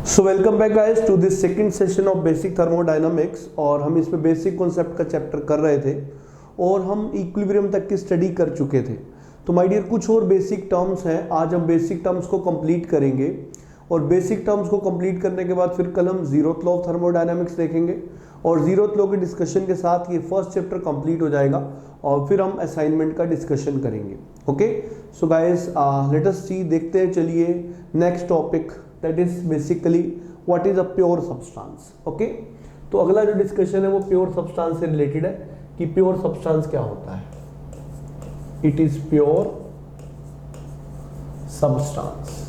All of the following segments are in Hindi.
So welcome back guys to this second session of basic thermodynamics. और हम इसमें बेसिक कॉन्सेप्ट का चैप्टर कर रहे थे और हम इक्विलिब्रियम तक की स्टडी कर चुके थे। तो माय डियर कुछ और बेसिक टर्म्स हैं, आज हम बेसिक टर्म्स को कंप्लीट करेंगे और बेसिक टर्म्स को कंप्लीट करने के बाद फिर कल हम जीरोथ लॉ ऑफ थर्मोडायनामिक्स देखेंगे और जीरोथ लॉ के डिस्कशन के साथ ये फर्स्ट चैप्टर कंप्लीट हो जाएगा और फिर हम असाइनमेंट का डिस्कशन करेंगे। Okay, so guys let us see, देखते हैं चलिए next topic, that is basically what is a pure substance. Okay, तो अगला जो डिस्कशन है वो प्योर सब्सटेंस से रिलेटेड है कि प्योर सब्सटेंस क्या होता है। It is pure substance.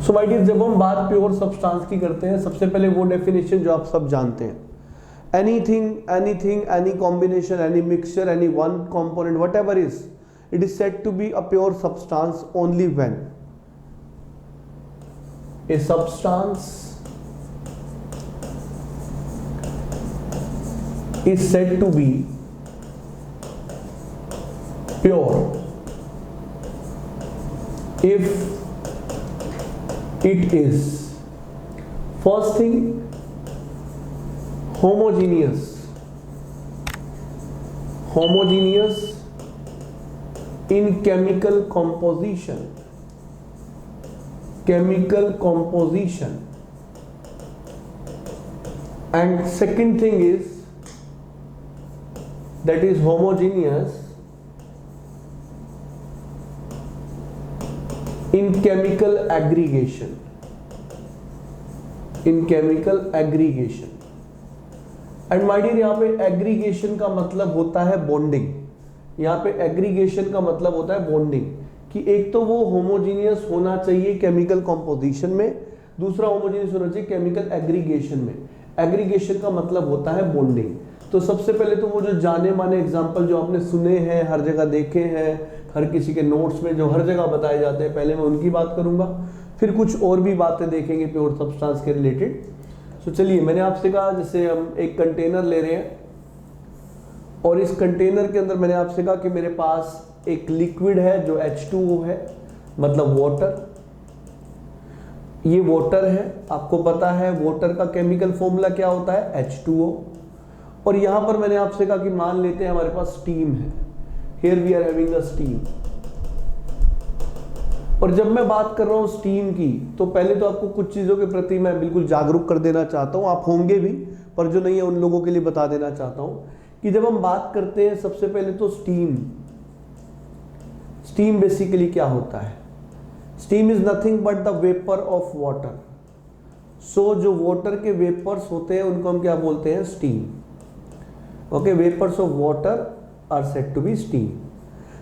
So my dear, जब हम बात प्योर सब्सटेंस की करते हैं, सबसे पहले वो डेफिनेशन जो आप सब जानते हैं, any combination, any mixture, any one component, whatever is, it is said to be a pure substance only when a substance is said to be pure if it is, first thing, homogeneous in chemical composition, and second thing is that is homogeneous in chemical aggregation, and my dear, यहाँ पे एग्रीगेशन का मतलब होता है बॉन्डिंग। यहाँ पे एग्रीगेशन का मतलब होता है बॉन्डिंग, कि एक तो वो होमोजीनियस होना चाहिए केमिकल कॉम्पोजिशन में, दूसरा होमोजीनियस होना चाहिए केमिकल एग्रीगेशन में। एग्रीगेशन का मतलब होता है बॉन्डिंग। तो सबसे पहले तो वो जो जाने माने एग्जाम्पल जो आपने सुने हैं, हर जगह देखे हैं, हर किसी के नोट्स में जो हर जगह बताए जाते हैं, पहले मैं उनकी बात करूंगा, फिर कुछ और भी बातें देखेंगे प्योर सब्सटेंस के रिलेटेड। तो चलिए, मैंने आपसे कहा जैसे हम एक कंटेनर ले रहे हैं और इस कंटेनर के अंदर मैंने आपसे कहा कि मेरे पास एक लिक्विड है जो H2O है, मतलब वाटर। ये वाटर है, आपको पता है वाटर का केमिकल फॉर्मूला क्या होता है, H2O। और यहां पर मैंने आपसे कहा कि मान लेते हैं हमारे पास स्टीम है, here we are having a steam. और जब मैं बात कर रहा हूं स्टीम की, तो पहले तो आपको कुछ चीजों के प्रति मैं बिल्कुल जागरूक कर देना चाहता हूं, आप होंगे भी, पर जो नहीं है उन लोगों के लिए बता देना चाहता हूं कि जब हम बात करते हैं सबसे पहले तो स्टीम बेसिकली क्या होता है। Steam is nothing but the vapour of water. So जो वाटर के वेपर्स होते हैं उनको हम क्या बोलते हैं, steam. Okay, vapours of water are said to be steam.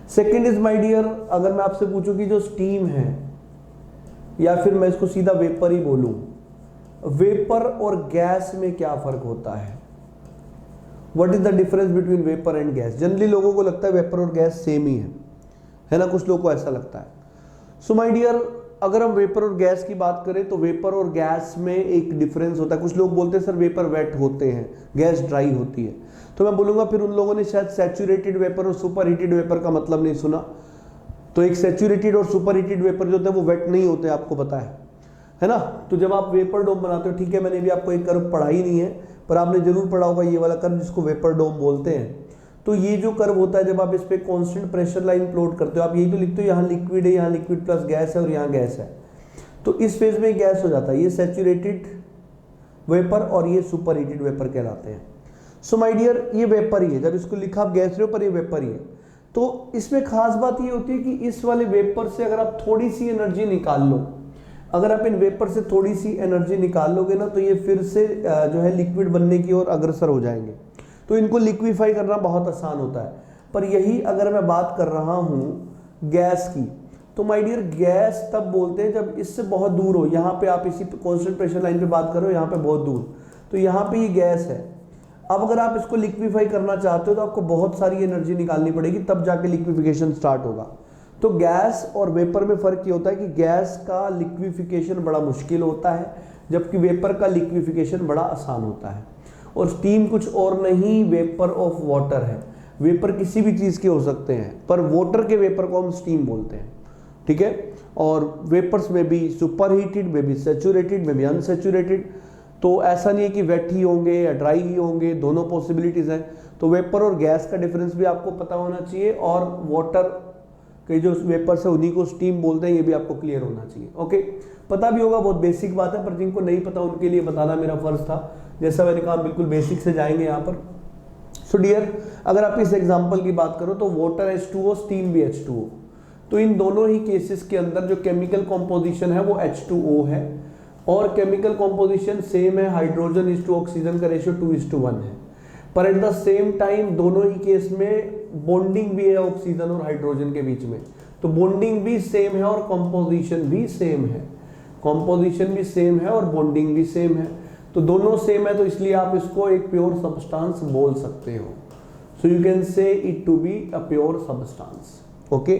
Second is my dear, अगर मैं आपसे पूछूं कि जो स्टीम है, या फिर मैं इसको सीधा वेपर ही बोलूं, वेपर और गैस में क्या फर्क होता है, what is the difference between vapour and gas. Generally लोगों को लगता है वेपर और गैस सेम ही है ना, कुछ लोगों को ऐसा लगता है। सो माय डियर, अगर हम वेपर और गैस की बात करें तो वेपर और गैस में एक डिफरेंस होता है। कुछ लोग बोलते हैं सर वेपर वेट होते हैं, गैस ड्राई होती है, तो मैं बोलूंगा फिर उन लोगों ने शायद सैचुरेटेड वेपर और सुपर हीटेड वेपर का मतलब नहीं सुना। तो एक सैचुरेटेड और सुपर हीटेड वेपर जो होता है वो वेट नहीं होते, आपको पता है ना। तो जब आप वेपर डोम बनाते हो, ठीक है, मैंने भी आपको एक कर्व पढ़ा ही नहीं है, पर आपने जरूर पढ़ा होगा ये वाला कर्व जिसको वेपर डोम बोलते हैं। तो ये जो कर्व होता है, जब आप इस पे कांस्टेंट प्रेशर लाइन प्लॉट करते हो, आप यही तो लिखते हो यहाँ लिक्विड है, यहाँ लिक्विड प्लस गैस है और यहाँ गैस है, तो इस फेज में गैस हो जाता है। ये सैचुरेटेड वेपर और ये सुपर हीटेड वेपर कहलाते हैं। सो माय डियर, ये वेपर ही है, जब इसको लिखा आप गैस रहे हो पर ये वेपर ही है। तो इसमें खास बात ये होती है कि इस वाले वेपर से अगर आप थोड़ी सी एनर्जी निकाल लो, अगर आप इन वेपर से थोड़ी सी एनर्जी निकाल लोगे ना, तो ये फिर से जो है लिक्विड बनने की ओर अग्रसर हो जाएंगे। तो इनको लिक्विफाई करना बहुत आसान होता है। पर यही अगर मैं बात कर रहा हूँ गैस की, तो माय डियर गैस तब बोलते हैं जब इससे बहुत दूर हो। यहाँ पे आप इसी कांस्टेंट प्रेशर लाइन पे बात करो, यहाँ पे बहुत दूर, तो यहाँ पे ये गैस है। अब अगर आप इसको लिक्विफाई करना चाहते हो तो आपको बहुत सारी एनर्जी निकालनी पड़ेगी, तब जाके लिक्विफिकेशन स्टार्ट होगा। तो गैस और वेपर में फर्क ये होता है कि गैस का लिक्विफिकेशन बड़ा मुश्किल होता है, जबकि वेपर का लिक्विफिकेशन बड़ा आसान होता है। और स्टीम कुछ और नहीं, वेपर ऑफ वाटर है। वेपर किसी भी चीज के हो सकते हैं, पर वाटर के वेपर को हम स्टीम बोलते हैं। ठीक है, और वेपर्स में भी सुपर हीटेड, में भी सेचुरेटेड, में भी अनसेचुरेटेड। तो ऐसा नहीं है कि वेट ही होंगे या ड्राई ही होंगे, दोनों पॉसिबिलिटीज़ हैं। तो वेपर और गैस का डिफरेंस भी आपको पता होना चाहिए, और वाटर के जो वेपर्स है उन्हीं को स्टीम बोलते हैं, ये भी आपको क्लियर होना चाहिए। ओके, पता भी होगा, बहुत बेसिक बात है, पर जिनको नहीं पता उनके लिए बताना मेरा फर्ज था। जैसा मैंने कहा बिल्कुल बेसिक से जाएंगे यहाँ पर। सो डियर, अगर आप इस एग्जांपल की बात करो तो वाटर H2O, स्टीम भी H2O, तो इन दोनों ही केसेस के अंदर जो केमिकल कॉम्पोजिशन है वो H2O है, और केमिकल कॉम्पोजिशन सेम है, हाइड्रोजन इज टू ऑक्सीजन का रेशियो 2:1 है। पर एट द सेम टाइम दोनों ही केस में बॉन्डिंग भी है ऑक्सीजन और हाइड्रोजन के बीच में, तो बॉन्डिंग भी सेम है और कॉम्पोजिशन भी सेम है। कॉम्पोजिशन भी सेम है और बॉन्डिंग भी सेम है, तो दोनों सेम है, तो इसलिए आप इसको एक प्योर सब्सटेंस बोल सकते हो। So you can say it to be a pure substance. Okay,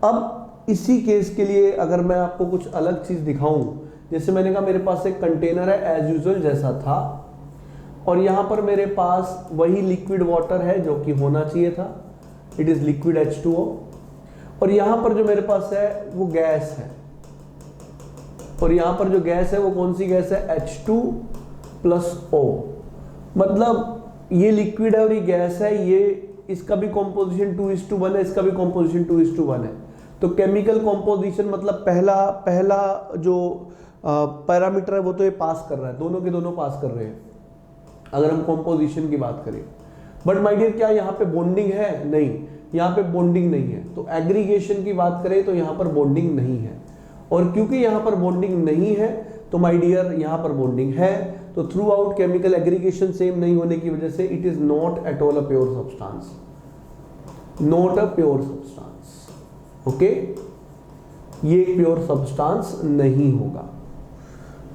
अब इसी केस के लिए अगर मैं आपको कुछ अलग चीज दिखाऊं, जैसे मैंने कहा मेरे पास एक कंटेनर है एज यूजुअल जैसा था, और यहां पर मेरे पास वही लिक्विड वाटर है जो कि होना चाहिए था, इट इज लिक्विड H2O, और यहां पर जो मेरे पास है वो गैस है, और यहां पर जो गैस है वो कौन सी गैस है, H2+O। मतलब ये लिक्विड है और ये गैस है, ये इसका भी कॉम्पोजिशन 2:1 है, इसका भी कॉम्पोजिशन 2:1 है। तो केमिकल कॉम्पोजिशन मतलब पहला जो पैरामीटर है वो तो ये पास कर रहा है, दोनों के दोनों पास कर रहे हैं अगर हम कॉम्पोजिशन की बात करें। बट माय डियर, क्या यहाँ पे बॉन्डिंग है? नहीं, यहाँ पे बॉन्डिंग नहीं है। तो एग्रीगेशन की बात करें तो यहाँ पर बॉन्डिंग नहीं है, और क्योंकि यहाँ पर बॉन्डिंग नहीं है तो माय डियर यहाँ पर बॉन्डिंग है, तो through out chemical aggregation same नहीं होने की वजह से it is not at all a pure substance, not a pure substance. Okay, ये एक प्योर सब्सटेंस नहीं होगा।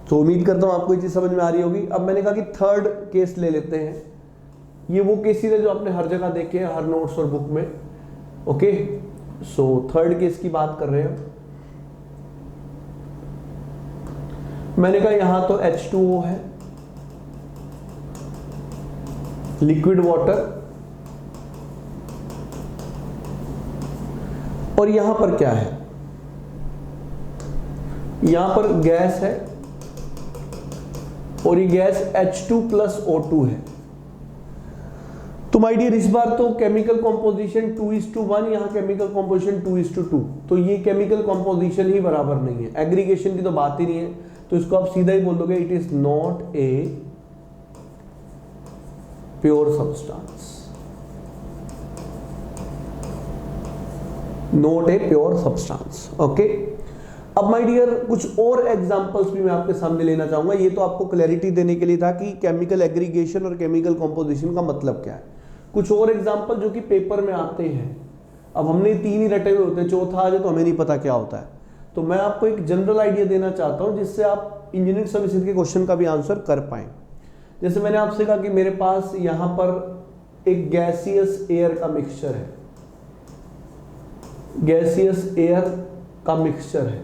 तो उम्मीद करता हूं आपको ये चीज समझ में आ रही होगी। अब मैंने कहा कि थर्ड केस ले लेते हैं, ये वो केसेस है जो आपने हर जगह देखे हैं, हर नोट्स और बुक में। ओके, सो थर्ड केस की बात कर रहे हैं। मैंने कहा यहां तो H2O है, लिक्विड वाटर, और यहां पर क्या है, यहां पर गैस है, और ये गैस H2+O2 है। तो माय डियर, इस बार तो केमिकल कॉम्पोजिशन 2:1, यहां केमिकल कॉम्पोजिशन 2:2, तो ये केमिकल कॉम्पोजिशन ही बराबर नहीं है, एग्रीगेशन की तो बात ही नहीं है। तो इसको आप सीधा ही बोल दोगे it is not a pure substance, not a pure substance. Okay, अब माय डियर कुछ और एग्जांपल्स भी मैं आपके सामने लेना चाहूंगा। ये तो आपको क्लैरिटी देने के लिए था कि केमिकल एग्रीगेशन और केमिकल कॉम्पोजिशन का मतलब क्या है। कुछ और एग्जांपल जो कि पेपर में आते हैं, अब हमने 3 ही रटे हुए होते हैं, चौथा आ जाए तो हमें नहीं पता क्या होता है। तो मैं आपको एक जनरल आइडिया देना चाहता हूं जिससे आप इंजीनियरिंग सर्विसेज के क्वेश्चन का भी आंसर कर पाए। जैसे मैंने आपसे कहा कि मेरे पास यहां पर एक गैसियस एयर का मिक्सचर है, गैसियस एयर का मिक्सचर है,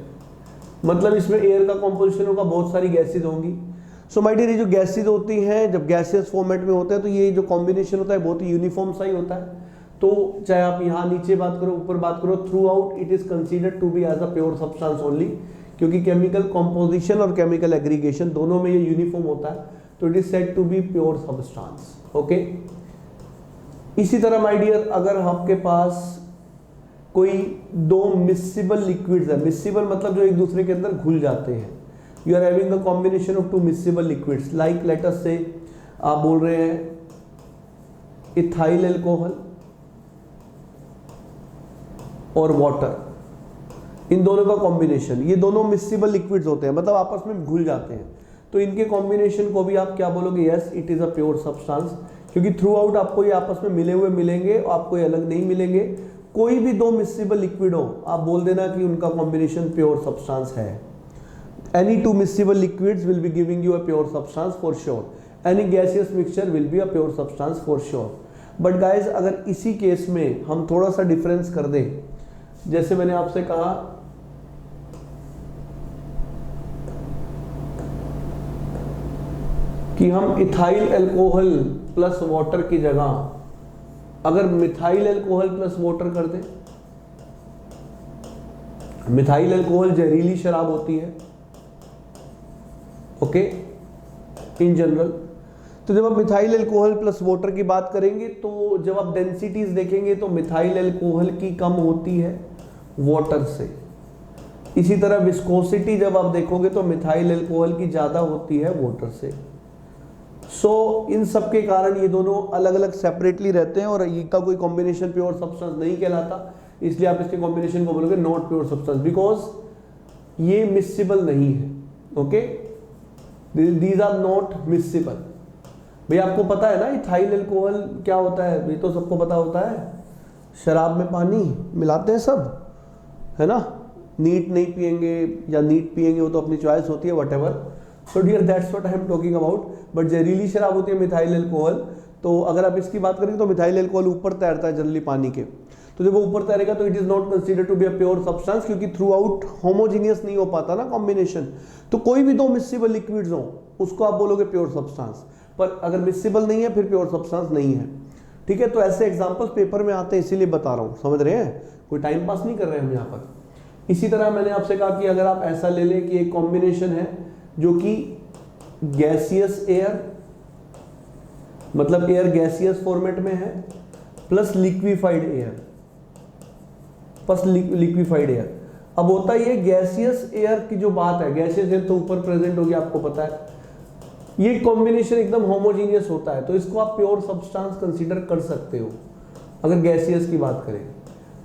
मतलब इसमें एयर का कॉम्पोजिशन होगा, बहुत सारी गैसेज होंगी। सो माय डियर, ये जो गैसेज होती हैं जब गैसियस फॉर्मेट में होते हैं तो ये जो कॉम्बिनेशन होता है बहुत ही यूनिफॉर्म सा ही होता है। तो चाहे आप यहाँ नीचे बात करो, ऊपर बात करो, throughout it is considered to be as a pure substance only, क्योंकि केमिकल कॉम्पोजिशन और केमिकल एग्रीगेशन दोनों में ये यूनिफॉर्म होता है, तो it is said to be pure substance. Okay, इसी तरह माय डियर, अगर आपके पास कोई 2 मिक्सिबल लिक्विड्स है, मिक्सिबल मतलब जो एक दूसरे के अंदर घुल जाते हैं, you are having the combination of 2 miscible liquids, like let us say आप बोल रहे हैं इथाइल अल्कोहल और वाटर, इन दोनों का कॉम्बिनेशन, ये दोनों मिक्सिबल लिक्विड्स होते हैं, मतलब आपस में घुल जाते हैं, तो इनके कॉम्बिनेशन को भी आप क्या बोलोगे, yes it is a pure substance, क्योंकि थ्रू आउट आपको ये आपस में मिले हुए मिलेंगे, आपको ये अलग नहीं मिलेंगे। कोई भी 2 मिक्सिबल लिक्विड हो, आप बोल देना कि उनका कॉम्बिनेशन प्योर सब्सटेंस है। Any 2 miscible liquids will be giving you a pure substance for sure, any gaseous mixture will be a pure substance for sure. But guys, अगर इसी केस में हम थोड़ा सा डिफरेंस कर दें, जैसे मैंने आपसे कहा कि हम इथाइल अल्कोहल प्लस वाटर की जगह अगर मिथाइल अल्कोहल प्लस वाटर कर दें, मिथाइल अल्कोहल जहरीली शराब होती है, ओके, इन जनरल। तो जब आप मिथाइल अल्कोहल प्लस वाटर की बात करेंगे तो जब आप डेंसिटीज देखेंगे तो मिथाइल अल्कोहल की कम होती है वाटर से। इसी तरह विस्कोसिटी जब आप देखोगे तो मिथाइल अल्कोहल की ज़्यादा होती है वाटर से। सो इन सब के कारण ये दोनों अलग अलग सेपरेटली रहते हैं और इनका कोई कॉम्बिनेशन प्योर सब्सटेंस नहीं कहलाता, इसलिए आप इसके कॉम्बिनेशन को बोलोगे नॉट प्योर सब्सटेंस, बिकॉज ये मिक्सिबल नहीं है, ओके, दीज आर नॉट मिक्सिबल। भैया आपको पता है ना इथाइल अल्कोहल क्या होता है, ये तो सबको पता होता है, शराब में पानी मिलाते हैं सब, है ना, नीट नहीं पिएंगे या नीट पिएंगे वो तो अपनी चॉइस होती है, whatever. So dear that's what I am talking about. But जहरीली शराब होती है मिथाइल अल्कोहल। तो अगर आप इसकी बात करेंगे तो मिथाइल अल्कोहल ऊपर तैरता है जनरली पानी के, तो जब वो ऊपर तैरेगा तो it is not considered to be a pure substance, क्योंकि थ्रू आउट होमोजीनियस नहीं हो पाता ना कॉम्बिनेशन। तो कोई भी दो मिक्सिबल लिक्विड्स हो उसको आप बोलोगे प्योर सब्सटेंस, पर अगर मिक्सिबल नहीं है फिर प्योर सब्सटेंस नहीं है, ठीक है। तो ऐसे एग्जांपल्स पेपर में आते हैं, इसीलिए बता रहा हूँ, समझ रहे हैं, कोई टाइम पास नहीं कर रहे हैं हम यहाँ पर। इसी तरह मैंने आपसे कहा कि अगर आप ऐसा ले लें कि एक कॉम्बिनेशन है जो कि गैसियस एयर, मतलब एयर गैसियस फॉर्मेट में है, plus liquefied air, plus liquefied air. अब होता है ये गैसियस एयर की जो बात है, गैसियस एयर तो ऊपर प्रेजेंट होगी आपको पता है, ये कॉम्बिनेशन एकदम होमोजीनियस होता है, तो इसको आप प्योर सब्सटेंस कंसीडर कर सकते हो अगर गैसियस की बात करें।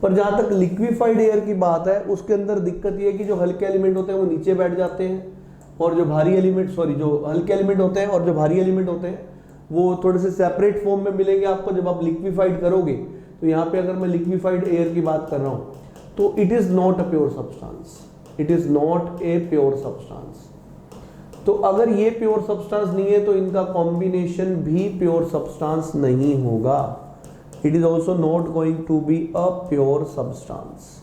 पर जहां तक लिक्विफाइड एयर की बात है उसके अंदर दिक्कत ये है कि जो हल्के एलिमेंट होते हैं वो नीचे बैठ जाते हैं और जो भारी एलिमेंट, जो हल्के एलिमेंट होते हैं और जो भारी एलिमेंट होते हैं वो थोड़े से सेपरेट फॉर्म में मिलेंगे आपको जब आप लिक्विफाइड करोगे। तो यहाँ पे अगर मैं लिक्विफाइड एयर की बात कर रहा हूँ तो it is not a pure substance, it is not a pure substance. तो अगर ये प्योर सब्सटेंस नहीं है तो इनका कॉम्बिनेशन भी प्योर सब्सटेंस नहीं होगा, it is also not going to be a pure substance.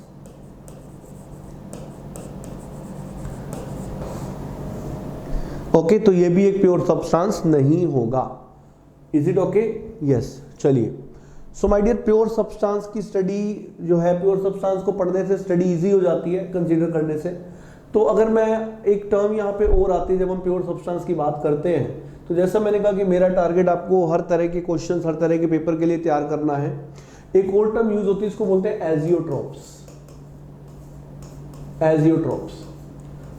Okay, तो ये भी एक प्योर सब्सटेंस नहीं होगा। Is it okay? यस। चलिए, so my dear, pure substance की स्टडी जो है, प्योर सब्सटेंस को पढ़ने से स्टडी इजी हो जाती है कंसीडर करने से। तो अगर मैं एक टर्म यहाँ पे और आती है जब हम प्योर सब्सटेंस की बात करते हैं, तो जैसा मैंने कहा कि मेरा टारगेट आपको हर तरह के क्वेश्चंस, हर तरह के पेपर के लिए तैयार करना है। एक और टर्म यूज होती है, इसको बोलते हैं एजियोट्रोप्स। एजियोट्रोप्स,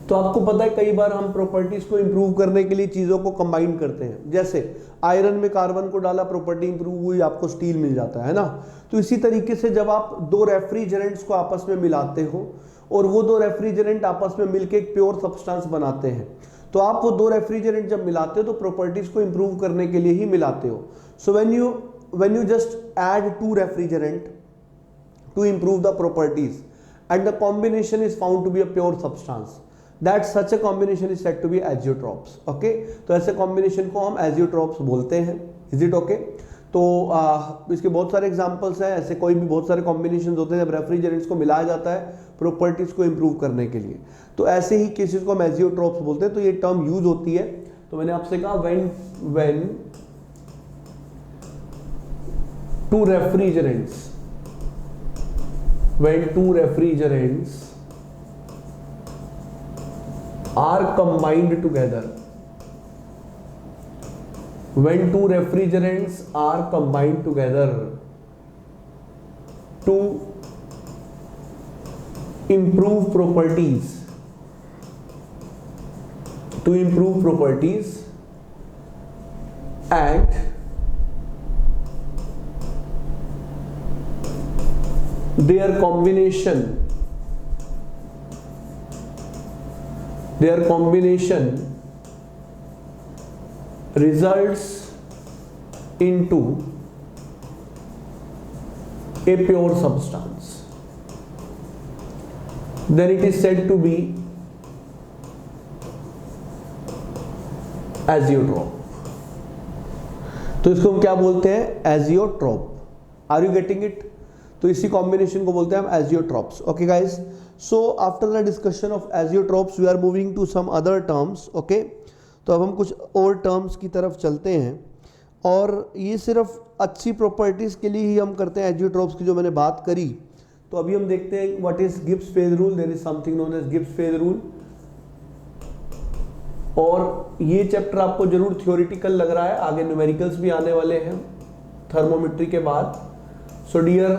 तो आपको पता है कई बार हम प्रॉपर्टीज को इंप्रूव करने के लिए चीजों को कंबाइन करते हैं, जैसे आयरन में कार्बन को डाला, प्रॉपर्टी इंप्रूव हुई, आपको स्टील मिल जाता है ना। तो इसी तरीके से जब आप दो रेफ्रिजरेंट्स को आपस में मिलाते हो और वो दो रेफ्रिजरेंट आपस में मिलकर एक प्योर सब्सटेंस बनाते हैं, तो आप वो दो रेफ्रिजरेंट जब मिलाते हो तो प्रॉपर्टीज को इंप्रूव करने के लिए ही मिलाते हो। So when you just add to refrigerant to improve the properties and the combination is found to be a pure substance, that such a combination is said to be azeotrops. Okay, तो ऐसे कॉम्बिनेशन को हम एजियोट्रोप्स बोलते हैं। Is it okay? तो इसके बहुत सारे एग्जांपल्स हैं, ऐसे कोई भी बहुत सारे कॉम्बिनेशन होते हैं जब रेफ्रिजरेंट्स को मिलाया जाता है प्रॉपर्टीज को इंप्रूव करने के लिए, तो ऐसे ही केसेस को हम एजियोट्रोप्स बोलते हैं। तो ये टर्म यूज होती है। तो मैंने आपसे कहा when two refrigerants are combined together, when two refrigerants are combined together to improve properties, and their combination results into a pure substance, then it is said to be azeotrope. तो इसको हम क्या बोलते हैं? Azeotrope. Are you getting it? तो इसी कॉम्बिनेशन को बोलते हैं हम azeotropes. Okay guys, so after the discussion of azeotropes we are moving to some other terms. Okay, तो अब हम कुछ और टर्म्स की तरफ चलते हैं, और ये सिर्फ अच्छी प्रॉपर्टीज़ के लिए ही हम करते हैं एजियोट्रोप्स की जो मैंने बात करी। तो अभी हम देखते हैं what is Gibbs phase rule. There is something known as Gibbs phase rule, और ये चैप्टर आपको जरूर थ्योरेटिकल लग रहा है, आगे न्यूमेरिकल्स भी आने वाले हैं थर्मोमेट्री के बाद। सो डियर,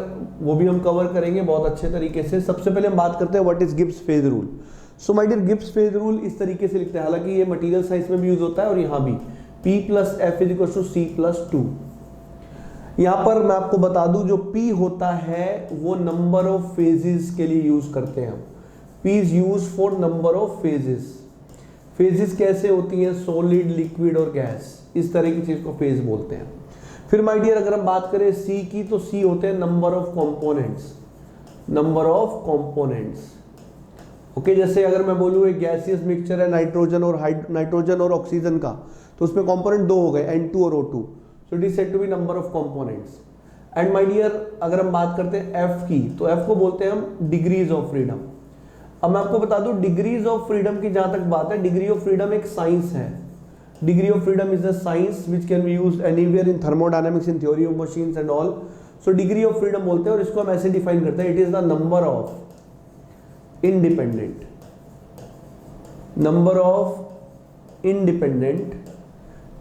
वो भी हम कवर करेंगे बहुत अच्छे तरीके से। सबसे पहले हम बात करते हैं what is Gibbs phase rule. So my dear, Gibbs phase rule इस तरीके से लिखते हैं, हालांकि ये मटेरियल साइंस में भी यूज होता है और यहाँ भी P + F = C+2। यहाँ पर मैं आपको बता दूं, जो P होता है वो नंबर ऑफ फेजेस के लिए यूज करते हैं हम। P is use for number of phases. Phases कैसे होती हैं? सॉलिड, लिक्विड और गैस, इस तरह की चीज को फेज बोलते हैं। फिर माय डियर, अगर हम बात करें C की, तो C होते हैं number of components, number of components. Okay, जैसे अगर मैं बोलूँ एक गैसियस मिक्सचर है नाइट्रोजन और ऑक्सीजन का, तो उसमें कंपोनेंट दो हो गए, N2 और O2, so it is said to be number of components. And my dear, अगर हम बात करते हैं F की, तो F को बोलते हैं हम डिग्रीज ऑफ फ्रीडम। अब मैं आपको बता दूं, डिग्रीज ऑफ फ्रीडम की जहां तक बात है, डिग्री ऑफ फ्रीडम एक साइंस है। Degree of freedom is a science which can be used anywhere in thermodynamics, in theory of machines and all. So degree of freedom बोलते हैं, और इसको हम ऐसे डिफाइन करते हैं, it is the number of independent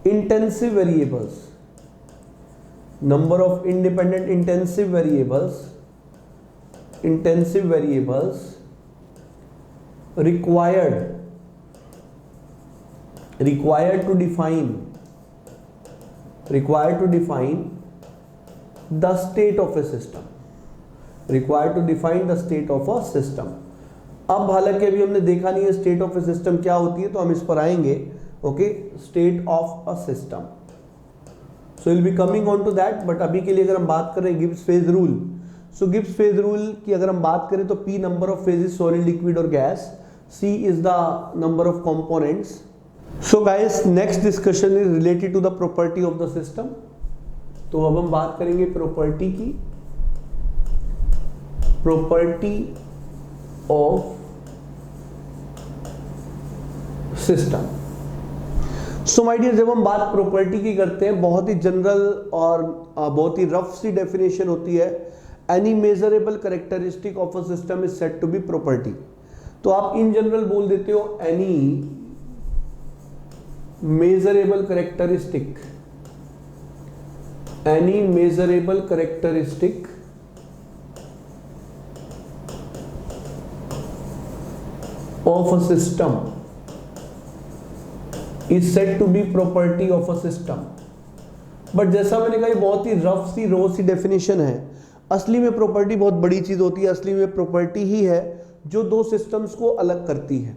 intensive variables, number of independent intensive variables required to define the state of a system, अब हालांकि अभी हमने देखा नहीं है स्टेट ऑफ ए सिस्टम क्या होती है, तो हम इस पर आएंगे। Okay, state of a system, so will be coming on to that, but अभी के लिए अगर हम बात करें Gibbs phase rule, so Gibbs phase rule की अगर हम बात करें तो P number of phases, solid, liquid और gas, C is the number of components. So guys, next discussion is related to the property of the system. तो अब हम बात करेंगे प्रॉपर्टी की, property of system. So my dear, जब हम बात प्रॉपर्टी की करते हैं, बहुत ही जनरल और बहुत ही रफ सी डेफिनेशन होती है, any measurable characteristic of a system is said to be property. तो आप इन जनरल बोल देते हो any measurable characteristic, any measurable characteristic of a system is said to be property of a system। But जैसा मैंने कहा, ये बहुत ही रफ सी रो सी डेफिनेशन है। असली में प्रॉपर्टी बहुत बड़ी चीज होती है। असली में प्रॉपर्टी ही है जो दो सिस्टम्स को अलग करती है।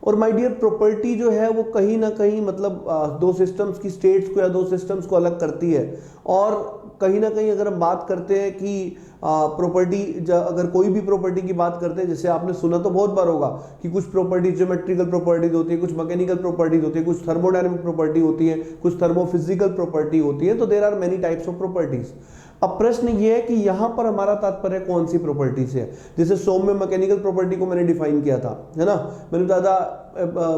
और माय डियर, प्रॉपर्टी जो है वो कहीं ना कहीं मतलब दो सिस्टम्स की स्टेट्स को या दो सिस्टम्स को अलग करती है। और कहीं ना कहीं अगर हम बात करते हैं कि प्रॉपर्टी, अगर कोई भी प्रॉपर्टी की बात करते हैं, जैसे आपने सुना तो बहुत बार होगा कि कुछ प्रॉपर्टी ज्योमेट्रिकल प्रॉपर्टीज होती है, कुछ मैकेनिकल प्रॉपर्टीज होती है, कुछ थर्मोडायनेमिक प्रॉपर्टी होती है, कुछ थर्मोफिजिकल प्रॉपर्टी होती है। तो there are many types of properties. अब प्रश्न ये है कि यहां पर हमारा तात्पर्य कौन सी प्रॉपर्टी से है। जैसे सोम में मैकेनिकल प्रॉपर्टी को मैंने डिफाइन किया था, है ना, मैंने बताया था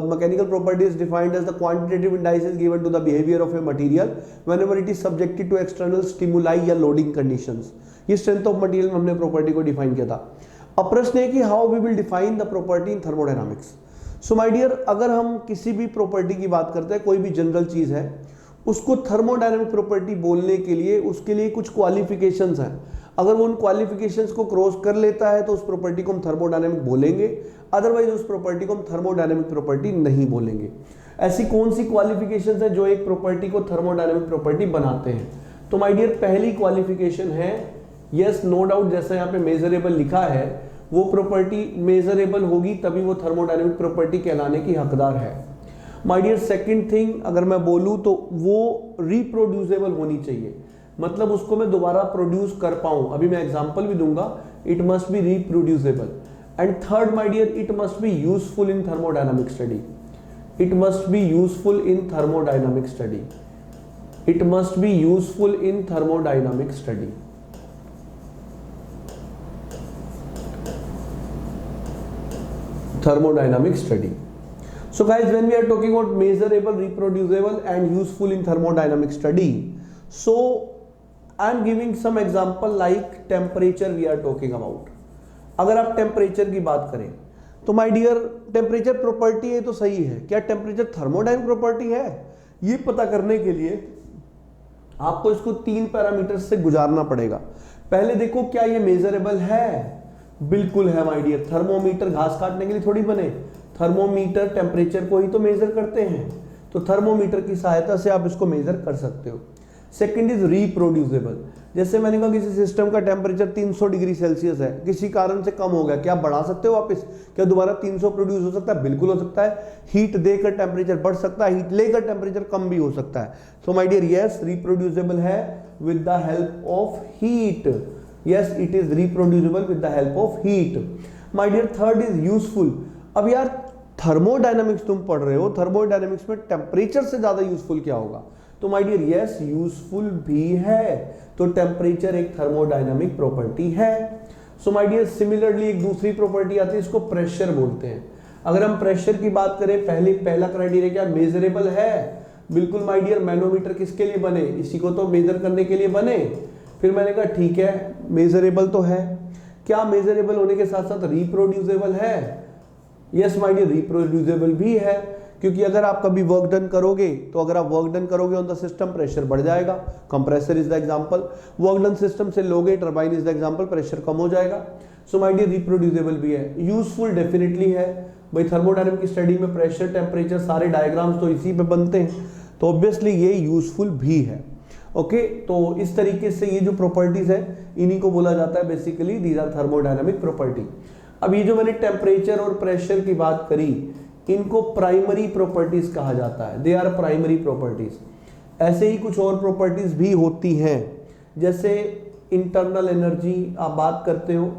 mechanical property is defined as the quantitative indices given to the behaviour of a material whenever it is subjected to external stimuli या लोडिंग कंडीशंस। ये स्ट्रेंथ ऑफ मटेरियल में हमने प्रॉपर्टी को डिफाइन किया था। अब प्रश्न है कि how we will define the property in thermodynamics. So my dear, अगर हम किसी भी प्रॉपर्टी की बात करते हैं, कोई भी जनरल चीज है, उसको थर्मोडायनामिक प्रॉपर्टी बोलने के लिए उसके लिए कुछ क्वालिफिकेशंस हैं। अगर वो उन क्वालिफिकेशंस को क्रॉस कर लेता है तो उस प्रॉपर्टी को हम थर्मोडायनामिक बोलेंगे, अदरवाइज उस प्रॉपर्टी को हम थर्मोडायनामिक प्रॉपर्टी नहीं बोलेंगे। ऐसी कौन सी क्वालिफिकेशंस हैं जो एक प्रॉपर्टी को थर्मोडायनामिक प्रॉपर्टी बनाते हैं? तो माय डियर, पहली क्वालिफिकेशन है यस, नो डाउट, जैसा यहाँ पे मेजरेबल लिखा है, वो प्रॉपर्टी मेजरेबल होगी तभी वो थर्मोडायनामिक प्रॉपर्टी कहलाने की हकदार है। माय डियर, सेकंड थिंग अगर मैं बोलूं तो वो रिप्रोड्यूसेबल होनी चाहिए, मतलब उसको मैं दोबारा प्रोड्यूस कर पाऊं। अभी मैं एग्जांपल भी दूंगा, it must be reproducible. And third my dear, it must be useful in thermodynamic study. It must be useful in thermodynamic study. It must be useful in thermodynamic study. Thermodynamic study. So guys, when we are talking about measurable, reproducible and useful in thermodynamic study, so I am giving some example like temperature we are talking about. अगर आप टेम्परेचर की बात करें तो माय डियर टेम्परेचर प्रॉपर्टी है तो सही है, क्या टेम्परेचर थर्मोडायनामिक प्रॉपर्टी है? ये पता करने के लिए आपको इसको 3 पैरामीटर से गुजारना पड़ेगा। पहले देखो क्या ये मेजरेबल है? बिल्कुल है माय डियर। थर्मोमीटर घास काटने के लिए थोड़ी बने, थर्मोमीटर टेम्परेचर को ही तो मेजर करते हैं, तो थर्मोमीटर की सहायता से आप इसको मेजर कर सकते हो। Second is reproducible. जैसे मैंने कहा किसी सिस्टम का टेम्परेचर 300 डिग्री सेल्सियस है, किसी कारण से कम हो गया, क्या बढ़ा सकते हो वापस? क्या दोबारा 300 प्रोड्यूस हो सकता है? बिल्कुल हो सकता है। हीट देकर टेम्परेचर बढ़ सकता है, हीट लेकर टेम्परेचर कम भी हो सकता है। So my dear yes, reproducible है with the help of heat. Yes, it is reproducible with the help of heat. My dear third is useful. अब यार थर्मोडायनामिक्स तुम पढ़ रहे हो, थर्मोडायनामिक्स में टेम्परेचर से ज्यादा यूजफुल क्या होगा? तो माय डियर यस, यूजफुल भी है। तो टेम्परेचर एक थर्मोडायनामिक प्रॉपर्टी है। सो माय डियर सिमिलरली एक दूसरी प्रॉपर्टी आती है, इसको प्रेशर बोलते हैं। अगर हम प्रेशर की बात करें, पहला क्राइटेरिया क्या? मेजरेबल है। बिल्कुल माय डियर, मैनोमीटर किसके लिए बने? इसी को तो मेजर करने के लिए बने। फिर मैंने कहा ठीक है, मेजरेबल तो है। क्या मेजरेबल होने के साथ साथ रिप्रोड्यूसेबल है? यस माय डियर, रिप्रोड्यूसेबल भी है, क्योंकि अगर आप कभी वर्क डन करोगे तो अगर आप वर्क डन करोगे ऑन द सिस्टम, प्रेशर बढ़ जाएगा। Compressor is the example. Work done system से लोगे, turbine is the example, pressure कम हो जाएगा। सो माय डियर रिप्रोड्यूसेबल भी है। यूजफुल डेफिनेटली है भाई। थर्मोडायनामिक की स्टडी में प्रेशर, टेम्परेचर, सारे डायग्राम्स तो इसी पे बनते हैं, तो ऑब्वियसली ये यूजफुल भी है। ओके, तो इस तरीके से ये जो प्रॉपर्टीज है इन्हीं को बोला जाता है basically these are thermodynamic property. अब ये जो मैंने टेम्परेचर और प्रेशर की बात करी, इनको प्राइमरी प्रॉपर्टीज कहा जाता है। They are primary properties. ऐसे ही कुछ और प्रॉपर्टीज भी होती हैं, जैसे इंटरनल एनर्जी आप बात करते हो,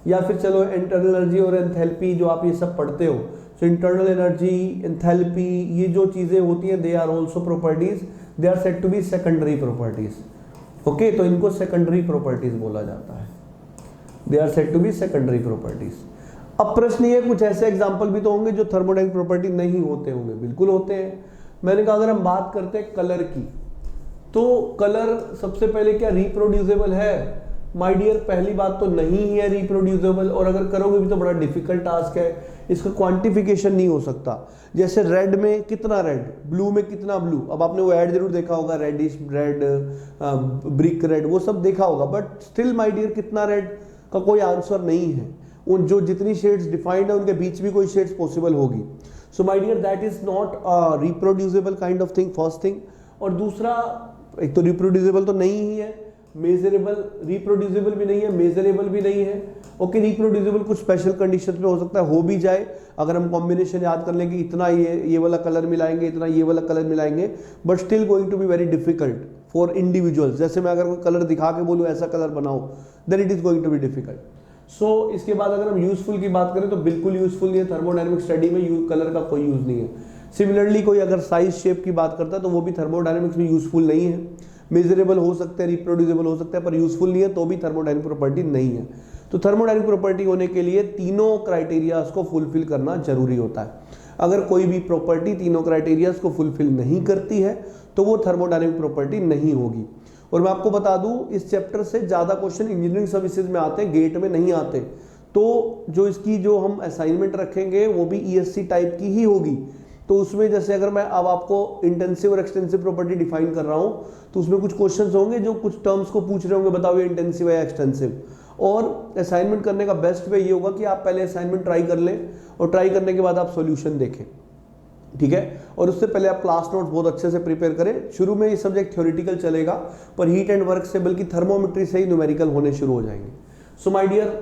या फिर चलो इंटरनल एनर्जी और एंथैल्पी जो आप ये सब पढ़ते हो। सो इंटरनल एनर्जी, एंथैल्पी, ये जो चीजें होती हैं they are also properties, they are said to be secondary properties. Okay, तो इनको सेकेंडरी प्रॉपर्टीज बोला जाता है। They are said to be secondary properties. अब प्रश्न ये, कुछ ऐसे एग्जाम्पल भी तो होंगे जो थर्मोडायनामिक प्रॉपर्टी नहीं होते होंगे। बिल्कुल होते हैं। मैंने कहा अगर हम बात करते हैं कलर की, तो कलर सबसे पहले क्या रिप्रोड्यूसेबल है? माय डियर पहली बात तो नहीं है रिप्रोड्यूसेबल, और अगर करोगे भी तो बड़ा डिफिकल्ट टास्क है, इसका क्वांटिफिकेशन नहीं हो सकता। जैसे रेड में कितना रेड, ब्लू में कितना ब्लू, अब आपने वो ऐड जरूर देखा होगा, रेडिश रेड, ब्रिक रेड, वो सब देखा होगा, बट स्टिल माय डियर कितना रेड का कोई आंसर नहीं है। उन जो जितनी शेड्स डिफाइंड है उनके बीच भी कोई शेड्स पॉसिबल होगी। So my dear that is not a reproducible kind of thing, first thing. और दूसरा, एक तो रिप्रोड्यूसेबल तो नहीं ही है, मेजरेबल, रिप्रोड्यूसेबल भी नहीं है, मेजरेबल भी नहीं है। ओके, रिप्रोड्यूसेबल कुछ स्पेशल कंडीशन पे हो सकता है, हो भी जाए, अगर हम कॉम्बिनेशन याद कर लेंगे, इतना ये वाला कलर मिलाएंगे, इतना ये वाला कलर मिलाएंगे, but still going to be very difficult for individuals. जैसे मैं अगर कोई कलर दिखा के बोलूँ ऐसा कलर बनाओ, then it is going to be difficult. So इसके बाद अगर हम यूजफुल की बात करें तो बिल्कुल यूजफुल नहीं है। थर्मोडायनामिक स्टडी में कलर का कोई यूज नहीं है। सिमिलरली कोई अगर साइज शेप की बात करता है तो वो भी थर्मोडायनामिक्स में यूजफुल नहीं है। मेजरेबल हो सकते हैं, रिप्रोड्यूसेबल हो सकता है, पर यूजफुल नहीं है, तो भी थर्मोडायनामिक प्रॉपर्टी नहीं है। तो थर्मोडायनामिक प्रॉपर्टी होने के लिए तीनों क्राइटेरियाज को फुलफिल करना जरूरी होता है। अगर कोई भी प्रॉपर्टी तीनों क्राइटेरियाज को फुलफिल नहीं करती है तो वो थर्मोडायनामिक प्रॉपर्टी नहीं होगी। और मैं आपको बता दूं, इस चैप्टर से ज़्यादा क्वेश्चन इंजीनियरिंग सर्विसेज में आते हैं, गेट में नहीं आते। तो जो इसकी जो हम असाइनमेंट रखेंगे वो भी ईएससी टाइप की ही होगी। तो उसमें जैसे अगर मैं अब आपको इंटेंसिव और एक्सटेंसिव प्रॉपर्टी डिफाइन कर रहा हूँ तो उसमें कुछ क्वेश्चंस होंगे जो कुछ टर्म्स को पूछ रहे होंगे, बताओ ये इंटेंसिव है या एक्सटेंसिव। और असाइनमेंट करने का बेस्ट वे ये होगा कि आप पहले असाइनमेंट ट्राई कर लें और ट्राई करने के बाद आप सॉल्यूशन देखें, ठीक है। और उससे पहले आप क्लास नोट्स बहुत अच्छे से प्रिपेयर करें। शुरू में ये सब्जेक्ट थ्योरेटिकल चलेगा, पर हीट एंड वर्क से बल्कि थर्मोमेट्री से ही न्यूमेरिकल होने शुरू हो जाएंगे। So my dear,